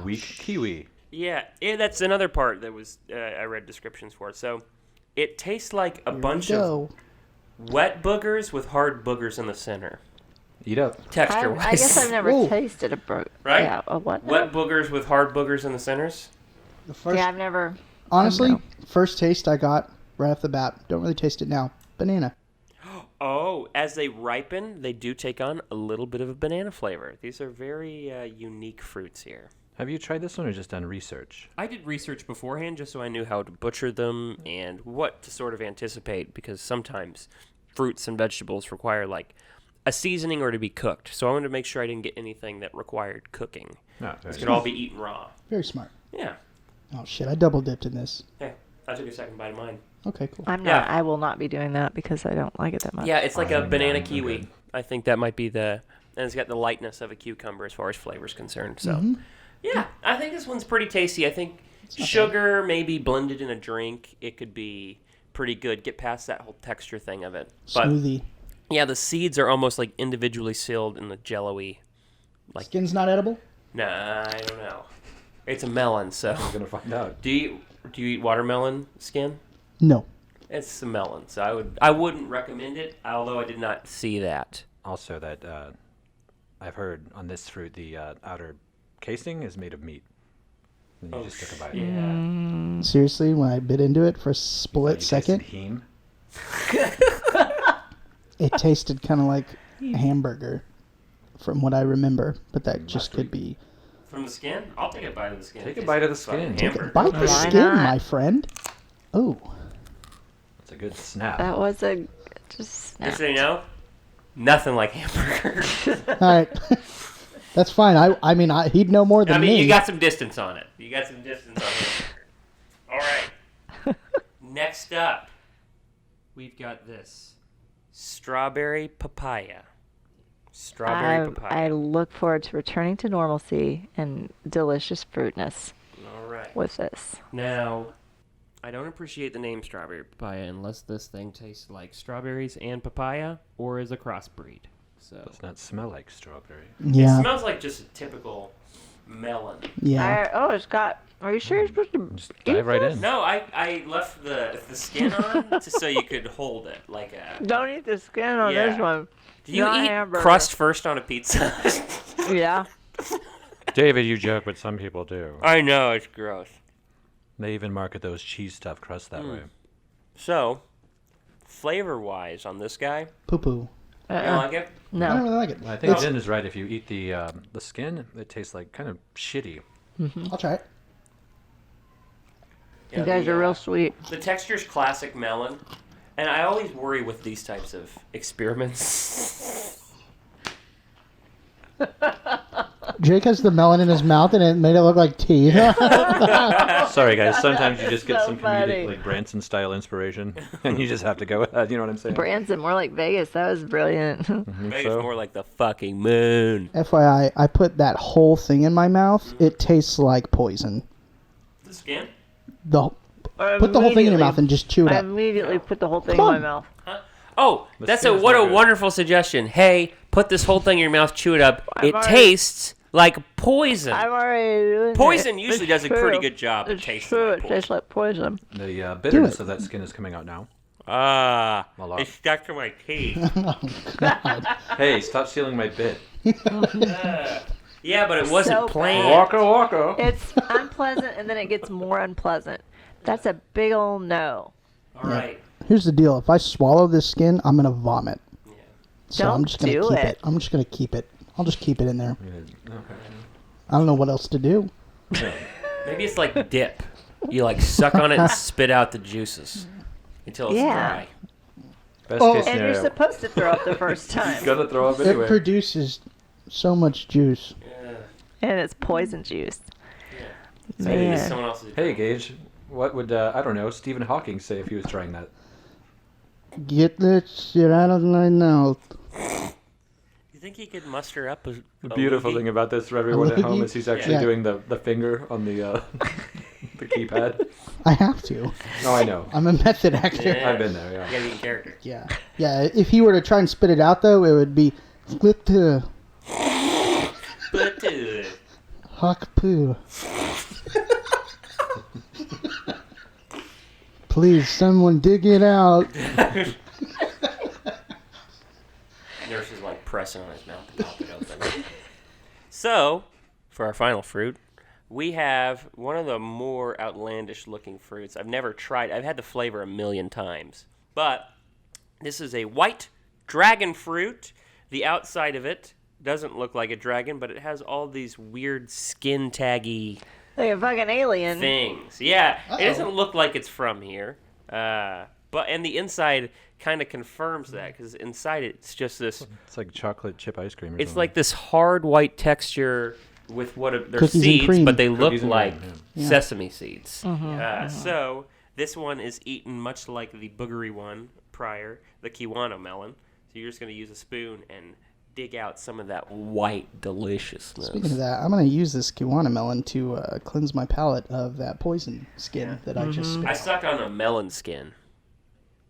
weak kiwi. Yeah, that's another part that was I read descriptions for. So it tastes like a bunch of wet boogers with hard boogers in the center. Eat up. Texture-wise. I guess I've never Ooh. tasted a Right? Yeah, a what? Wet boogers with hard boogers in the centers. The first, Yeah, I've never. honestly, no. first taste I got right off the bat. Don't really taste it now. Banana. Oh, as they ripen, they do take on a little bit of a banana flavor. These are very unique fruits here. Have you tried this one or just done research? I did research beforehand just so I knew how to butcher them and what to sort of anticipate, because sometimes fruits and vegetables require like a seasoning or to be cooked. So I wanted to make sure I didn't get anything that required cooking. No. This could all be eaten raw. Very smart. Yeah. Oh shit! I double dipped in this. Hey, I took a second bite of mine. Okay, cool. I'm Yeah. not. I will not be doing that because I don't like it that much. Yeah, it's like a I'm banana good. kiwi. I think that might be and it's got the lightness of a cucumber as far as flavor's concerned. So, yeah, I think this one's pretty tasty. I think sugar, maybe blended in a drink, it could be pretty good. Get past that whole texture thing of it. But Smoothie. yeah, the seeds are almost like individually sealed in the jello-y. Skin's not edible. Nah, I don't know. It's a melon, so. We're gonna find out. Do you eat watermelon skin? No. It's a melon, so I wouldn't recommend it. Although I did not see that. Also, that I've heard on this fruit, the outer casing is made of meat. And you just took a bite. Yeah. Seriously, when I bit into it for a split second, Heme. it tasted kind of like a hamburger, from what I remember. But that just could be. From the skin? I'll take a bite of the skin. Take a bite of the skin. Fucking hamburger. Bite the Why skin, not? my friend. Oh, It's a good snap. That was a just. Just so you know, nothing like hamburger. all right. That's fine. I mean, he'd know more than I mean, me. you got some distance on it. You got some distance on hamburger. All right. Next up, we've got this strawberry papaya. Strawberry papaya. I look forward to returning to normalcy and delicious fruitness All right. with this. Now, I don't appreciate the name strawberry papaya unless this thing tastes like strawberries and papaya or is a crossbreed. So Does not smell like strawberry. it Yeah, smells like just a typical melon. yeah. It's got. Are you sure you're supposed to Just eat dive right this? in. No, I left the skin on just so you could hold it like a. Don't eat the skin on Yeah. this one. Do you Not eat hamburger. crust first on a pizza? Yeah. David, you joke, but some people do. I know it's gross. They even market those cheese stuffed crusts that way. So, flavor-wise on this guy, Poo poo. you don't like it? I don't No. really like it. I think Jen is right. If you eat the skin, it tastes like kind of shitty. I'll try it. Yeah, You guys the, are real sweet. The texture's classic melon, and I always worry with these types of experiments. Jake has the melon in his mouth, and it made it look like tea. Sorry, guys. Sometimes you just get So some funny. comedic, like Branson style inspiration, and you just have to go ahead. You know what I'm saying? Branson, more like Vegas. That was brilliant. Maybe so? it's more like the fucking moon. FYI, I put that whole thing in my mouth. It tastes like poison. The skin? Put the whole thing in your mouth and just chew it I up. immediately put the whole thing Come in my on. mouth. Oh, The that's skin is what not a good. wonderful suggestion. Hey, put this whole thing in your mouth, chew it up. It already- tastes like poison. I'm already doing Poison it. usually It's does a pretty true. good job at It's tasting true. like It poison. tastes like poison. The bitterness it. of that skin is coming out now. Ah, A lot. it stuck to my teeth. Hey, stop stealing my bit. Yeah, but it wasn't So plain. bad. Waka. It's unpleasant, and then it gets more unpleasant. That's a big old no. All right. Here's the deal: if I swallow this skin, I'm gonna vomit. Yeah. So I'm Don't just gonna do keep it. it. I'm just gonna keep it. I'll just keep it in there. Okay. I don't know what else to do. Maybe it's like dip. You like suck on it and spit out the juices until it's Yeah. dry. Best Oh. case And you're scenario. supposed to throw up the first time. Gotta throw up It anyway. produces so much juice. Yeah. And it's poison juice. So maybe Man. this is someone else's. Hey, Gage, what would, I don't know, Stephen Hawking say if he was trying that? Get that shit out of my mouth. You think he could muster up a The beautiful loogie? thing about this for everyone at home is he's actually Yeah. doing the finger on the the keypad. I have to. No, I know. I'm a method actor. Yeah. I've been there, You yeah. gotta be in character. Yeah. Yeah, if he were to try and spit it out, though, it would be split to But huck poo. Please, someone dig it out. nurse is like pressing on his mouth to pop it open. So, for our final fruit, we have one of the more outlandish looking fruits. I've never tried. I've had the flavor a million times. But this is a white dragon fruit. The outside of it doesn't look like a dragon, but it has all these weird skin taggy Like a fucking alien. things. Yeah, Uh-oh. it doesn't look like it's from here. And the inside kind of confirms that because inside it's just this. It's like chocolate chip ice cream or It's something. like this hard white texture with they're Cookies and seeds, cream. but they look Cookies and like cream, yeah. sesame seeds. Mm-hmm, So this one is eaten much like the boogery one prior, the Kiwano melon. So you're just going to use a spoon and dig out some of that white deliciousness. Speaking of that, I'm going to use this Kiwana melon to cleanse my palate of that poison skin that I just spit I out. sucked on a melon skin.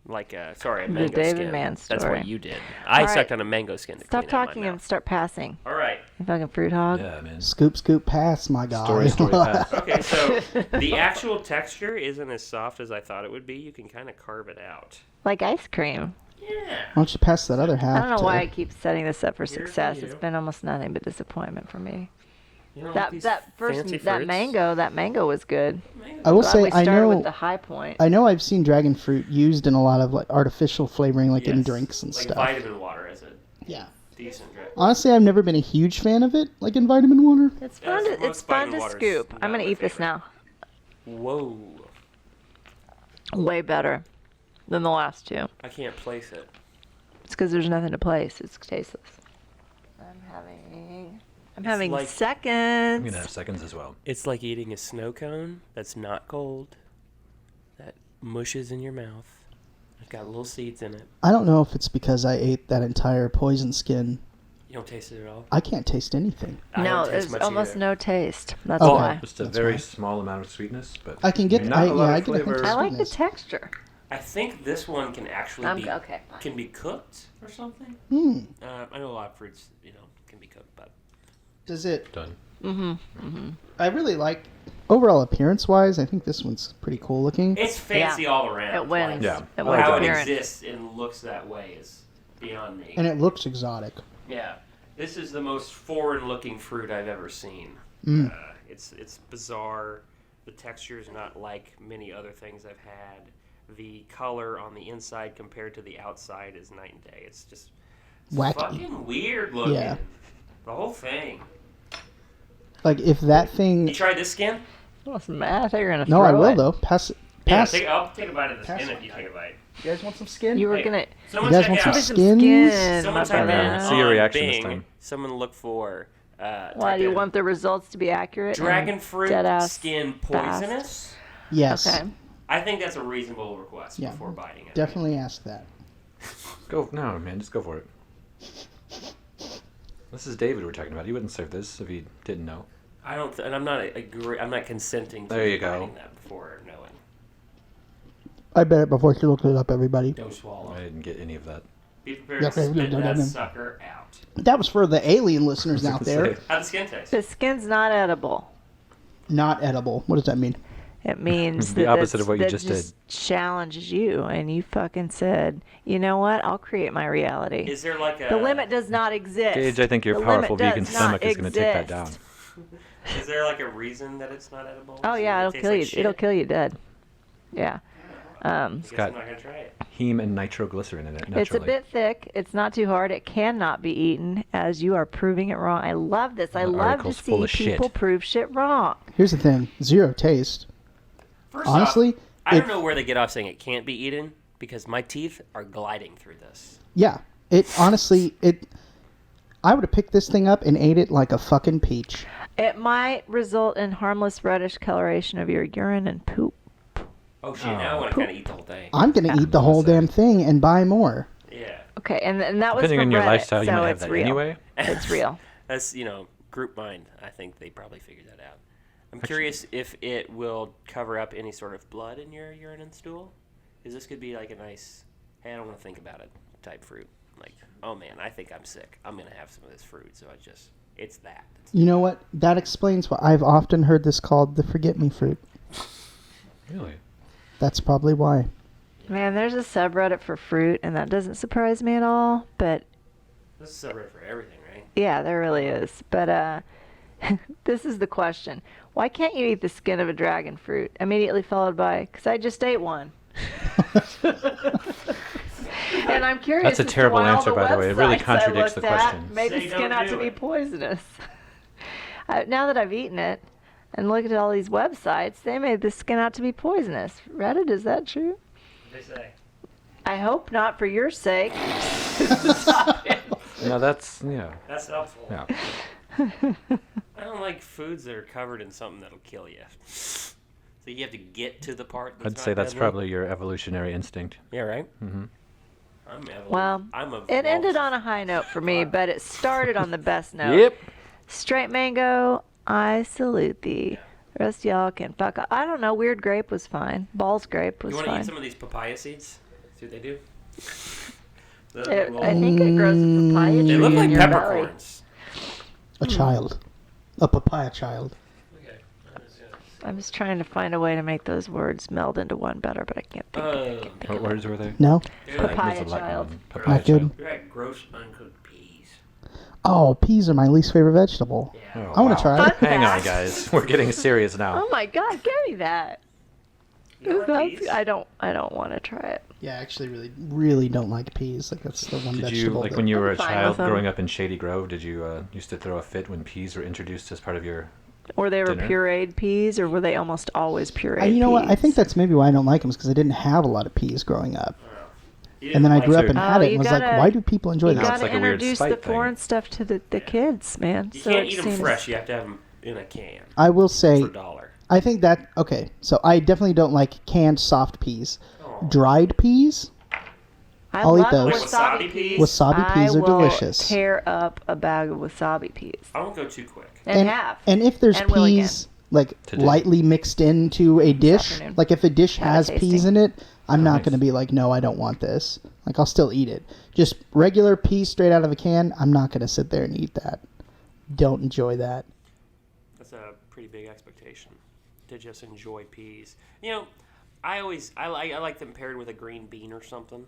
Like a mango David skin. Mann That's story. what you did. I All right. sucked on a mango skin to Stop clean out talking my and mouth. start passing. All right. You fucking fruit hog. Yeah, man. Scoop, scoop, pass, my guy. Story pass. Okay, so the actual texture isn't as soft as I thought it would be. You can kind of carve it out. Like ice cream. Yeah. Why don't you pass that other half? I don't know to- why I keep setting this up for Here's success. you. It's been almost nothing but disappointment for me. You know, That these that first fancy that fruits. mango was good. I will Glad say we I started know with the high point. I know I've seen dragon fruit used in a lot of like artificial flavoring, like in Yes, drinks and like stuff. vitamin water is a Yeah. decent drink. Honestly, I've never been a huge fan of it, like in vitamin water. It's Yeah, fun. so To, most it's fun vitamin to water's scoop. not I'm gonna my eat this favorite. now. Whoa. Way better than the last two. I can't place it. It's because there's nothing to place. It's tasteless. I'm having like- I'm seconds. going to have seconds as well. It's like eating a snow cone that's not cold, that mushes in your mouth. It's got little seeds in it. I don't know if it's because I ate that entire poison skin. You don't taste it at all? I can't taste anything. I No, don't taste there's much almost either. no taste. That's Okay. why. Just a That's very why. small amount of sweetness, but I can get. not I, a lot yeah, I of get a hint flavor. of I like the sweetness. texture. I think this one can actually be Okay, fine. can be cooked or something. Hmm. I know a lot of fruits, can be cooked, but Does it? done. I really like. Overall appearance-wise, I think this one's pretty cool looking. it's fancy all around. It wins. Like, Yeah. It Well, wins how it appearance. exists and looks that way is beyond me. And it looks exotic. Yeah, this is the most foreign-looking fruit I've ever seen. Mm. It's bizarre. The texture is not like many other things I've had. The color on the inside compared to the outside is night and day. It's just Wacky. fucking weird looking. Yeah. The whole thing. Like if that You thing. tried this skin? What's the matter? I thought you were gonna No, throw I will it. though. Pass it. Yeah, Pass. I'll take a bite of the Pass skin it. if you take a bite. You guys want some skin? You were Hey, gonna. Someone You guys check want some out. Give some skins? skin, Someone my type brother. in See your on reaction this Bing. time. Someone look for. Why type do you in want the results to be accurate? and dragon fruit dead-ass skin fast? poisonous? Yes. Okay. I think that's a reasonable request Yeah. before biting it. Definitely ask that. Go no, man, just go for it. This is David we're talking about. He wouldn't serve this if he didn't know. I don't, and I'm not I'm not consenting to There you go. biting that before knowing. I bet it before she looked it up, everybody. Don't swallow. I didn't get any of that. Be prepared Yeah, to spit yeah, that yeah. sucker out. That was for the alien listeners out there. Say, How'd the skin taste? The skin's not edible. Not edible. What does that mean? It means The that opposite of what you that just did. challenges you, and you fucking said, you know what? I'll create my reality. Is there like a The limit does not exist. Gage, I think your The powerful limit vegan does stomach not is going to take that down. exist. Is there like a reason that it's not edible? Oh Does yeah, it it'll taste kill like you. shit? It'll kill you dead. Yeah. I guess got- I'm not gonna try it. Heme and nitroglycerin in it, naturally. It's a bit thick. It's not too hard. It cannot be eaten, as you are proving it wrong. I love this. I The love to article's full see of shit. people prove shit wrong. Here's the thing. Zero taste. First Honestly, off, I don't if- know where they get off saying it can't be eaten because my teeth are gliding through this. Yeah. It honestly, I would have picked this thing up and ate it like a fucking peach. It might result in harmless reddish coloration of your urine and poop. Oh shit! Now I want to kind of eat the whole thing. I'm gonna eat the whole damn thing and buy more. Yeah. Okay, and that was Depending from on your Reddit, lifestyle, you so might have it's that real. anyway. It's real. That's group mind. I think they probably figured that out. I'm curious if it will cover up any sort of blood in your urine and stool. Because this could be like a nice, hey, I don't want to think about it type fruit. Like, oh man, I think I'm sick. I'm gonna have some of this fruit. So it's that. You know what? That explains why I've often heard this called the forget-me fruit. Really? That's probably why. Man, there's a subreddit for fruit, and that doesn't surprise me at all. But This is separate for everything, right? yeah, there really is. But this is the question: why can't you eat the skin of a dragon fruit? Immediately followed by, because I just ate one. And I'm curious. That's a as to terrible why all answer, by the way. It really websites I contradicts the looked at question. Made the Say skin don't out do to be it. poisonous. Now that I've eaten it and looked at all these websites, they made the skin out to be poisonous. Reddit, is that true? They say. I hope not for your sake. No, that's yeah. That's helpful. Yeah. I don't like foods that are covered in something that'll kill you. So you have to get to the part. I'd say that's probably your evolutionary instinct. Yeah, right. Mm-hmm. Well, it ended on a high note for me, but it started on the best note. Yep. Straight mango, I salute thee. The rest of y'all can fuck off. I don't know. Weird grape was fine. Balls grape was You want to eat fine. some of these papaya seeds? See what they do? I think it grows a papaya tree They look like in your belly. peppercorns. A child. A papaya child. Okay. I'm just trying to find a way to make those words meld into one better, but I can't think of it. What words were they? No? Papaya There's a lot child. of them. Papaya Not good. child. You're like gross uncooked peas. Oh, peas are my least favorite vegetable. Yeah. Oh, I want wow. to try it. Hang on, guys. We're getting serious now. Oh my God, give me that. You don't like peas? I don't want to try it. Yeah, I actually really don't like peas. Like that's the one Did you, vegetable. like that- when you were a I'm fine child with them. growing up in Shady Grove, did you used to throw a fit when peas were introduced as part of your... Or they were Dinner? pureed peas, or were they almost always pureed You know what? I peas? think that's maybe why I don't like them, is because I didn't have a lot of peas growing up. You And then I didn't grew like up and Oh, had it you and was like, gotta- why do people enjoy You this? It's gotta like a weird introduce the spite thing. foreign stuff to the kids, man. You So can't it eat them seems- fresh. You have to have them in a can I will say, for $1. I think that, okay, so I definitely don't like canned soft peas. Oh. Dried peas, I I'll eat love those. Wasabi peas? wasabi peas I are will delicious. tear up a bag of wasabi peas. I won't go too quick. And half. And if there's And will again. peas like Today. lightly mixed into a dish, afternoon. like if a dish Have a has peas tasting. in it, I'm not nice. going to be like, no, I don't want this. Like I'll still eat it. Just regular peas straight out of a can, I'm not going to sit there and eat that. Don't enjoy that. That's a pretty big expectation to just enjoy peas. You know, I like them paired with a green bean or something.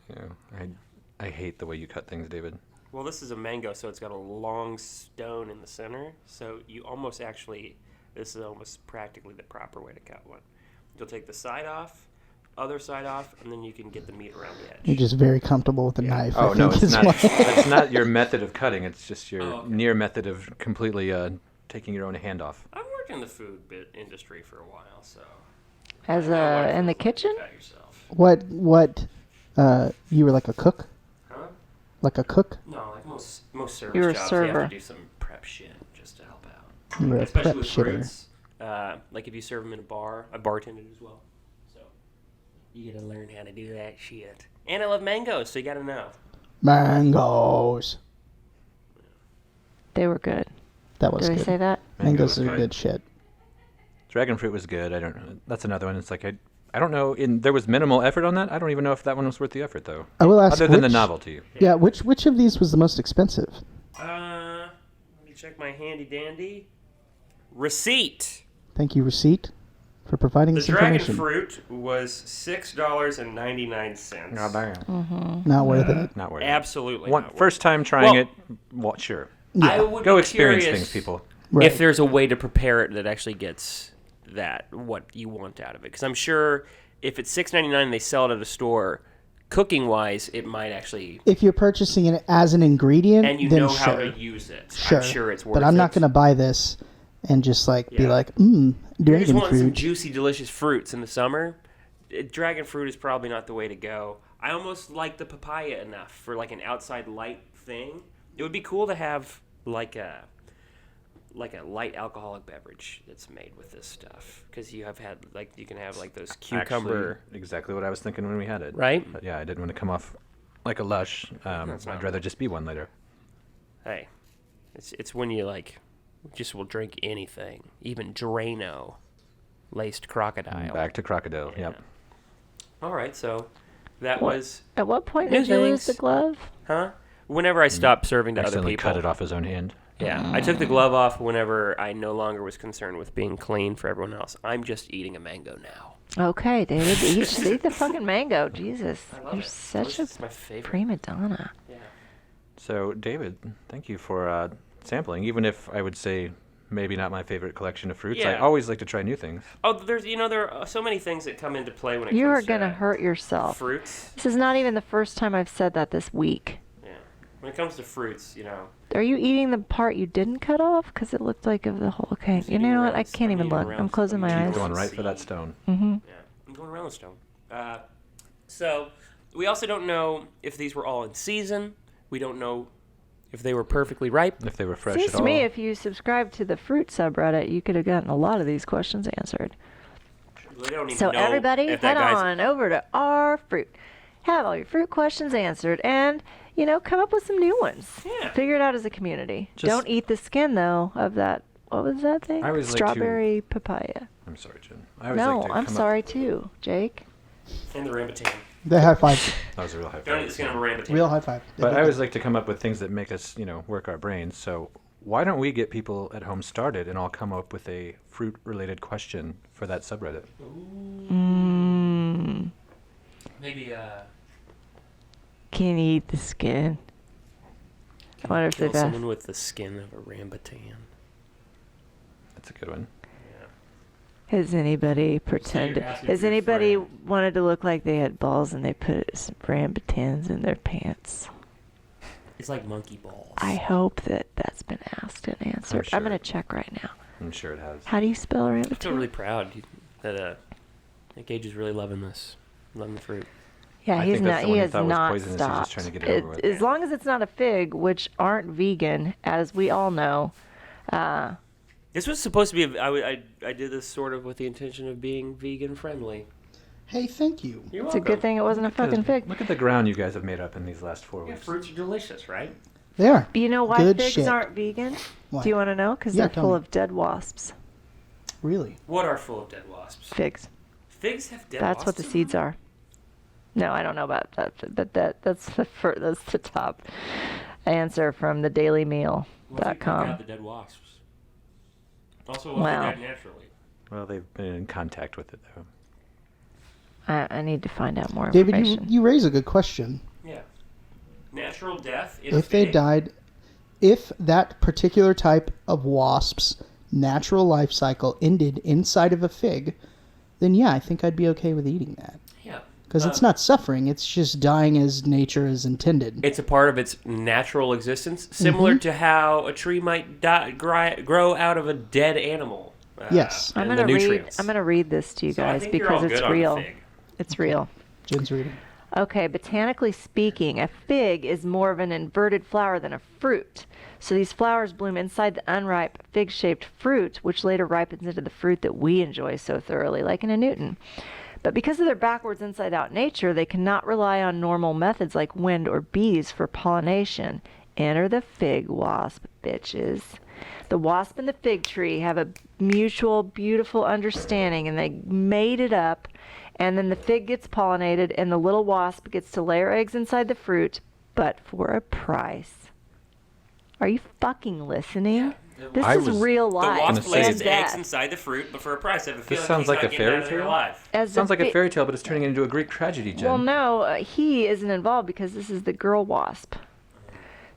Yeah, I hate the way you cut things, David. Well, this is a mango, so it's got a long stone in the center. So you almost actually, this is almost practically the proper way to cut one. You'll take the side off, other side off, and then you can get the meat around the edge. You're just very comfortable with the knife. Oh I no, think, it's as not. well. That's not your method of cutting. It's just your Oh, okay. near method of completely taking your own hand off. I've worked in the food industry for a while, so. As I know what it in the feels like to kitchen? cut yourself. What, you were like a cook? Huh? Like a cook? No, like most service You were a jobs, you server. have to do some prep shit just to help out. You were a Especially prep with shitter. fruits. Like if you serve them in a bar, I bartended as well. So you gotta learn how to do that shit. And I love mangoes, so you gotta know. Mangoes. They were good. That was Did I good. say that? Mangoes was are good shit. Dragon fruit was good. I don't know. That's another one. It's like I don't know. There was minimal effort on that. I don't even know if that one was worth the effort though. I will ask Other than the which- novelty. Yeah, which of these was the most expensive? Let me check my handy dandy receipt. Thank you, receipt, for providing The this dragon information. fruit was $6.99. Oh, damn. Not worth it. Not worth it. Absolutely. One, not worth first time trying Well- it. Well, sure. I would Go be experience curious things, people. Right. if there's a way to prepare it that actually gets what you want out of it. Because I'm sure if it's $6.99 and they sell it at a store, cooking wise, it might actually. If you're purchasing it as an ingredient, And you then know sure. how to use it. Sure. I'm sure it's worth But I'm not it. going to buy this and just like be Yeah. like, If you just dragon want some fruit. juicy, delicious fruits in the summer, dragon fruit is probably not the way to go. I almost like the papaya enough for like an outside light thing. It would be cool to have like a like a light alcoholic beverage that's made with this stuff, because you can have like those Actually, cucumber. exactly what I was thinking when we had it. Right? But yeah, I didn't want to come off like a lush. That's not I'd rather just be one later. Hey, it's when you just will drink anything, even Drano laced crocodile. Back to crocodile. Yeah. Yep. All right, so that was At what point New did you lose feelings. the glove? whenever I stopped serving to other Accidentally people. cut it off his own hand. Yeah, I took the glove off whenever I no longer was concerned with being clean for everyone else. I'm just eating a mango now. Okay, David, eat the fucking mango. Jesus, I love you're it. such a It's my favorite. prima donna. Yeah. So, David, thank you for sampling. Even if I would say maybe not my favorite collection of fruits, I Yeah. always like to try new things. Oh, there are so many things that come into play when it You are comes to gonna hurt yourself. fruits. This is not even the first time I've said that this week. Yeah. When it comes to fruits, Are you eating the part you didn't cut off? Because it looked like of the whole. Okay, Just you eating know what? around I the- can't I'm even eating look. around I'm the- closing my I'm eyes. eating Going right for that stone. Mm-hmm. yeah, I'm going around the stone. So we also don't know if these were all in season. We don't know if they were perfectly ripe. If they were fresh Seems at to all. me if you subscribe to the fruit subreddit, you could have gotten a lot of these questions answered. We don't even So know everybody, if head that guy's on over to our fruit. Have all your fruit questions answered, and come up with some new ones. Yeah. Figure it out as a community. Just- Don't eat the skin though of that. What was that thing? I always like to- Strawberry papaya. I'm sorry, Jen. I always No, like to I'm come sorry too, Jake. in the rambutan. The high five. That was a real high Don't eat five. the skin of a rambutan. Real high five. But I always like to come up with things that make us, work our brains. So why don't we get people at home started and I'll come up with a fruit-related question for that subreddit? Maybe Can you eat the skin? I wonder if kill they've asked. someone with the skin of a rambutan. That's a good one. Has anybody pretended? asking Has for your anybody friend. wanted to look like they had balls and they put some rambutans in their pants? It's like monkey balls. I hope that that's been asked and answered. sure. I'm gonna check right now. I'm sure it has. How do you spell I rambutan? feel really proud that Gage is really loving this, loving the fruit. Yeah, I he's think that's not. the He one he has thought was not poisonous, he's just stopped. trying to get it over with. As long as it's not a fig, which aren't vegan, as we all know. This was supposed to be. I did this sort of with the intention of being vegan friendly. Hey, thank you. You're It's a good thing it wasn't a fucking fig. Look at the ground you guys have made up in these last 4 Yeah, weeks. fruits are delicious, right? They are. You know why Good figs shit. aren't vegan? Why? Do you want to know? Because Yeah, they're tell full me. of dead wasps. Really? What are full of dead wasps? Figs. Figs have dead That's wasps. what the in seeds them? are. No, I don't know about that, but that's the top answer from What if you pick thedailymeal.com. out the dead wasps? Also, what if Well. they died naturally? Well, they've been in contact with it, though. I need to find out more David, information. you raise a good question. Yeah. Natural death in a If they fig? died, if that particular type of wasp's natural life cycle ended inside of a fig, then yeah, I think I'd be okay with eating that. Yeah. Because it's not suffering, it's just dying as nature is intended. It's a part of its natural existence, similar to how a tree might grow out of a dead animal. Yes. I'm and gonna the read. nutrients. I'm gonna read this to you So I guys think you're all because it's good on the real. fig. It's real. Jen's reading. Okay, botanically speaking, a fig is more of an inverted flower than a fruit. So these flowers bloom inside the unripe fig-shaped fruit, which later ripens into the fruit that we enjoy so thoroughly, like in a Newton. But because of their backwards inside-out nature, they cannot rely on normal methods like wind or bees for pollination. Enter the fig wasp, bitches. The wasp and the fig tree have a mutual, beautiful understanding, and they made it up. And then the fig gets pollinated, and the little wasp gets to lay her eggs inside the fruit, but for a price. Are you fucking listening? This I is was- real The life. wasp lays and its eggs death. inside the fruit, but for a price. I have a feeling sounds he's like not a getting fairy out of there tale? alive. As the Sounds like a fi- fairy tale, but it's turning into a Greek tragedy, Jen. Well, no, he isn't involved because this is the girl wasp.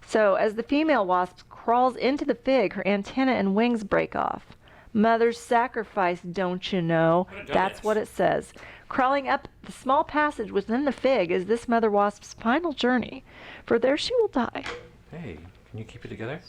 So as the female wasp crawls into the fig, her antenna and wings break off. Mother's sacrifice, don't you know? What a That's dumbass. what it says. Crawling up the small passage within the fig is this mother wasp's final journey, for there she will die. Hey, can you keep it together?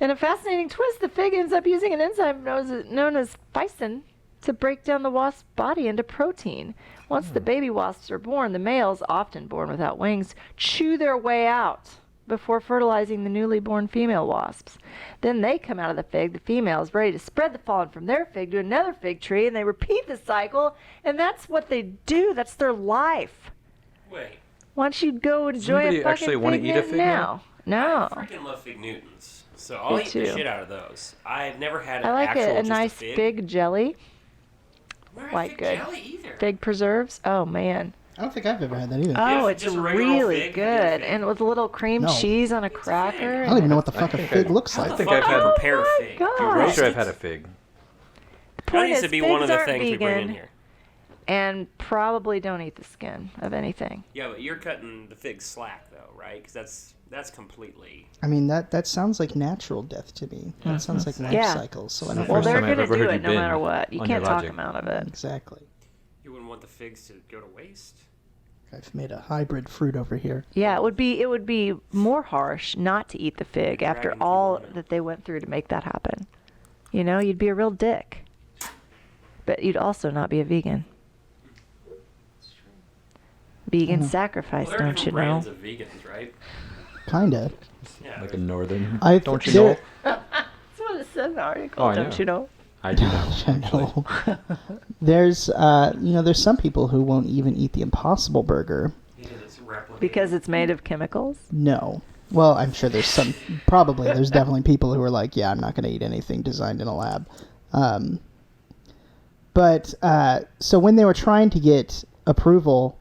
In a fascinating twist, the fig ends up using an enzyme known as physin to break down the wasp's body into protein. Once the baby wasps are born, the males, often born without wings, chew their way out before fertilizing the newly born female wasps. Then they come out of the fig, the females, ready to spread the pollen from their fig to another fig tree, and they repeat the cycle, and that's what they do. That's their life. Wait. Why don't you go enjoy anybody a fucking actually wanna fig eat a Newton fig now? No. I freaking love fig Newtons. So I'll Me eat the too. shit out of those. I've never had an I like actual a just nice fig. fig jelly. I've never had Like fig good. jelly either. Fig preserves. Oh, man. I don't think I've ever had that either. Oh, Just it's a regular old really fig? good. And with a little cream No. cheese on a fig. cracker. I don't even know what the fuck a think fig I- looks How like. the think fuck I've do you had- prepare a Oh fig? my Do you God. I'm roast sure it? I've had a fig. That Point needs is, to be one of figs the aren't things we bring in vegan. here. And probably don't eat the skin of anything. Yeah, but you're cutting the fig slack though, right? Because that's completely. I mean, that sounds like natural death to me. That sounds like life Yeah. cycles. So I don't Well, First they're time I've going to ever do heard it you no bin matter what. You on can't your talk logic. them out of it. exactly. You wouldn't want the figs to go to waste. I've made a hybrid fruit over here. Yeah, it would be more harsh not to eat the fig after Dragon all tea that they went through to make that happen. You know, you'd be a real dick. But you'd also not be a vegan. Vegan sacrifice, Well, there are don't you different know? brands of vegans, right? Kinda. Yeah. Like a northern. I Don't you there- know? That's what it said in the article, Oh, I don't know. you know? I do know. I know. There's there's some people who won't even eat the Impossible Burger. Because it's replicated. Because it's made of chemicals? No. Well, I'm sure there's some. Probably there's definitely people who are like, yeah, I'm not going to eat anything designed in a lab. But so when they were trying to get approval,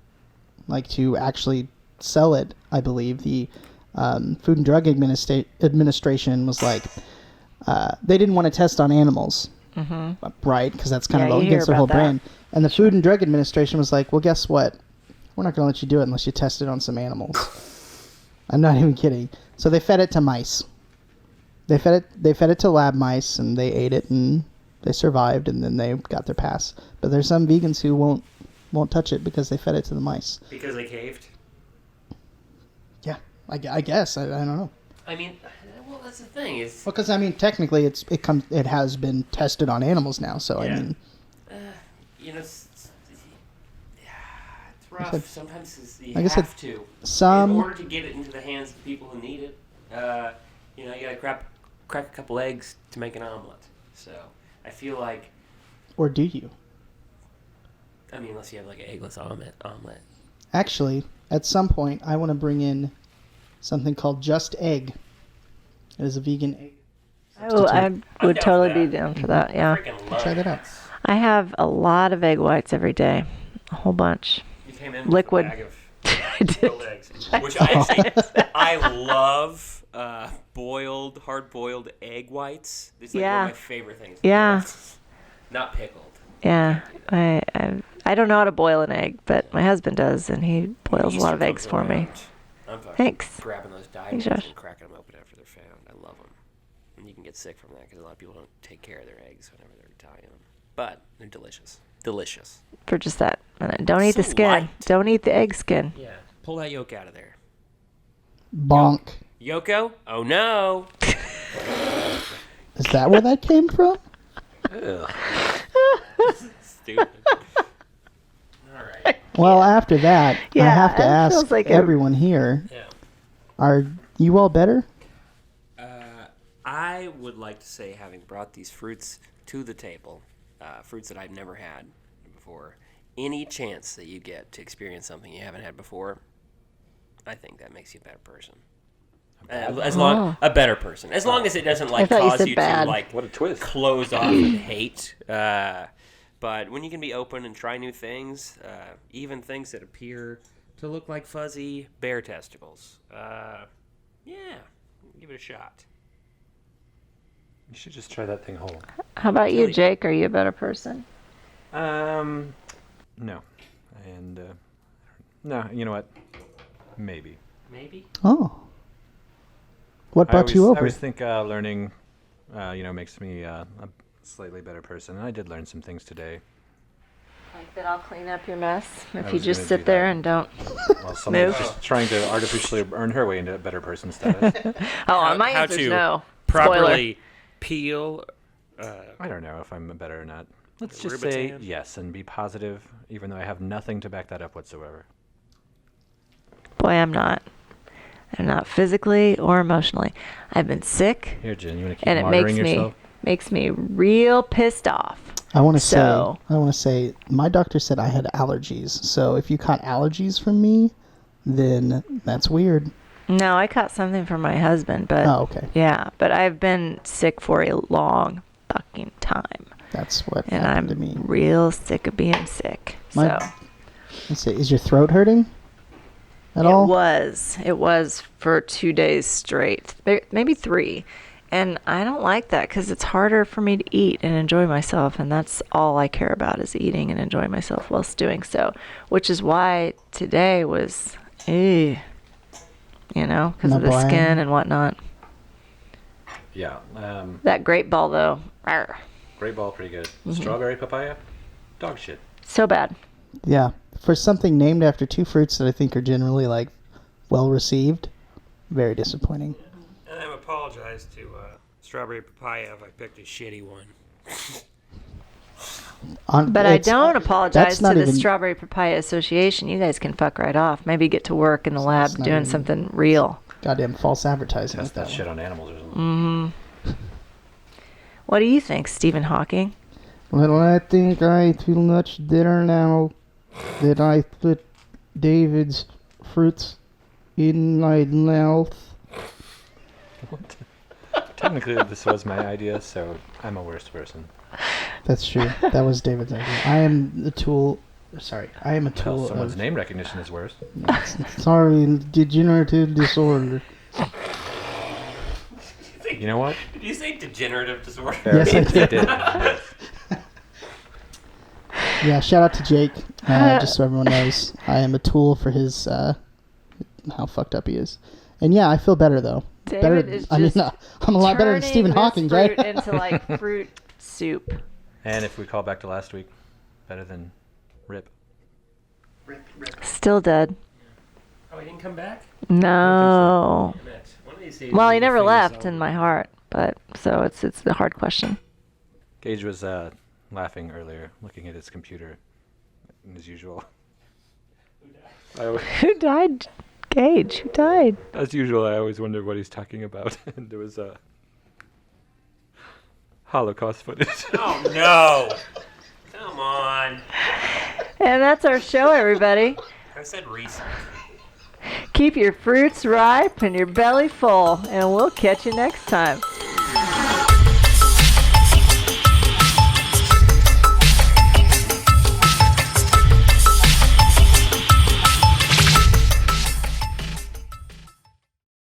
like to actually sell it, I believe the Food and Drug Administration was like, they didn't want to test on animals, right? Because that's kind Yeah, of you hear against their whole about that. brand. And the Food and Drug Administration was like, well, guess what? We're not going to let you do it unless you test it on some animals. I'm not even kidding. So they fed it to mice. They fed it to lab mice, and they ate it, and they survived, and then they got their pass. But there's some vegans who won't touch it because they fed it to the mice. Because they caved. Yeah, I guess I don't know. I mean, well, that's the thing. Is Well, because I mean, technically, it has been tested on animals now. So I Yeah. mean, you know, yeah, it's rough. said- Sometimes you like I said, have to. some- In order to get it into the hands of the people who need it, you know, you gotta crack a couple eggs to make an omelet. So I feel like, or do you? I mean, unless you have like an eggless omelet. Actually, at some point, I want to bring in something called Just Egg. It is a vegan egg. Oh, I I'm would down for totally that. be down for that, yeah. Freaking love Try that out. eggs. I have a lot of egg whites every day. A whole bunch. You came in Liquid. with a bag of I did. boiled eggs, which I love hard-boiled egg whites. It's like one Yeah. of my favorite things. Yeah. Not pickled. Yeah, I don't know how to boil an egg, but my husband does, and he boils a lot of Easter eggs comes for me. around, I'm fucking Thanks. grabbing those Thanks, diamonds Josh. and cracking them open after they're found. I love them. And you can get sick from that because a lot of people don't take care of their eggs whenever they're dying them. But they're delicious. Delicious. For just that. And then don't eat the So skin. light. Don't eat the egg skin. Yeah. Pull that yolk out of there. Bonk. Yoko? Oh no! Is that where that came from? Stupid. All right. Well, after that, I Yeah, have to that ask feels like a- everyone here: Yeah. are you all better? I would like to say, having brought these fruits to the table, fruits that I've never had before, any chance that you get to experience something you haven't had before, I think that makes you a better person. A better person, as long as it doesn't like thought you cause said you bad. to like What a twist. close off and hate. But when you can be open and try new things, even things that appear to look like fuzzy bear testicles, yeah, give it a shot. You should just try that thing whole. How about you, Jake? Are you a better person? No. And, no, you know what? Maybe. Maybe. Oh, what brought you I over? always think learning, makes me a slightly better person. And I did learn some things today. Like that I'll clean up your mess if I you was just gonna sit do there that. and don't. Well, someone's Move. just trying to artificially earn her way into a better person status. Oh, my how answer's to no. properly peel. I don't know if I'm better or not. Let's Your just ribbits say hand? yes and be positive, even though I have nothing to back that up whatsoever. Boy, I'm not. and not physically or emotionally. I've been sick, Here, Jen, you want to keep and it monitoring yourself? makes me real pissed off. I want to So- say, my doctor said I had allergies. So if you caught allergies from me, then that's weird. No, I caught something from my husband, but Oh, okay. yeah, but I've been sick for a long fucking time, That's what and happened I'm to me. real sick of being sick. My- So Let's see. Is your throat hurting at all? it was for 2 days straight, maybe 3. And I don't like that because it's harder for me to eat and enjoy myself. And that's all I care about is eating and enjoying myself whilst doing so. Which is why today was, because No of the bueno. skin and whatnot. Yeah. That grape ball, though, rawr, Great ball, pretty good. Mm-hmm. Strawberry papaya, dog shit. so bad. Yeah. For something named after two fruits that I think are generally like well received, very disappointing. And I apologize to Strawberry Papaya if I picked a shitty one. But I It's- don't apologize that's to not the even- Strawberry Papaya Association. You guys can fuck right off. Maybe get to work in the lab That's not doing even- something real. Goddamn false advertising Test with that that shit one. on animals or something. What do you think, Stephen Hawking? Well, I think I feel much better now that I put David's fruits in my mouth. Technically, this was my idea, so I'm a worse person. That's true. That was David's idea. I am the tool. Sorry, I am a Well, tool someone's of. name recognition is worse. Sorry, degenerative disorder. You know what? Did you say degenerative disorder? Yes, I It did. Yeah, shout out to Jake. Just so everyone knows, I am a tool for his how fucked up he is. And yeah, I feel better though. David better. is I mean, just I'm a lot better than turning Stephen this Hawking, right? fruit into like fruit soup. And if we call back to last week, better than Rip. Still dead. Oh, he didn't come back? No. Damn it. One of these days Well, you he need to never figure left this in out. my heart, but so it's the hard question. Gage was laughing earlier, looking at his computer, as usual. Who died? Gage. Who died? As usual, I always wonder what he's talking about. And there was Holocaust footage. Oh, no. Come on. And that's our show, everybody. I said recent. Keep your fruits ripe and your belly full, and we'll catch you next time.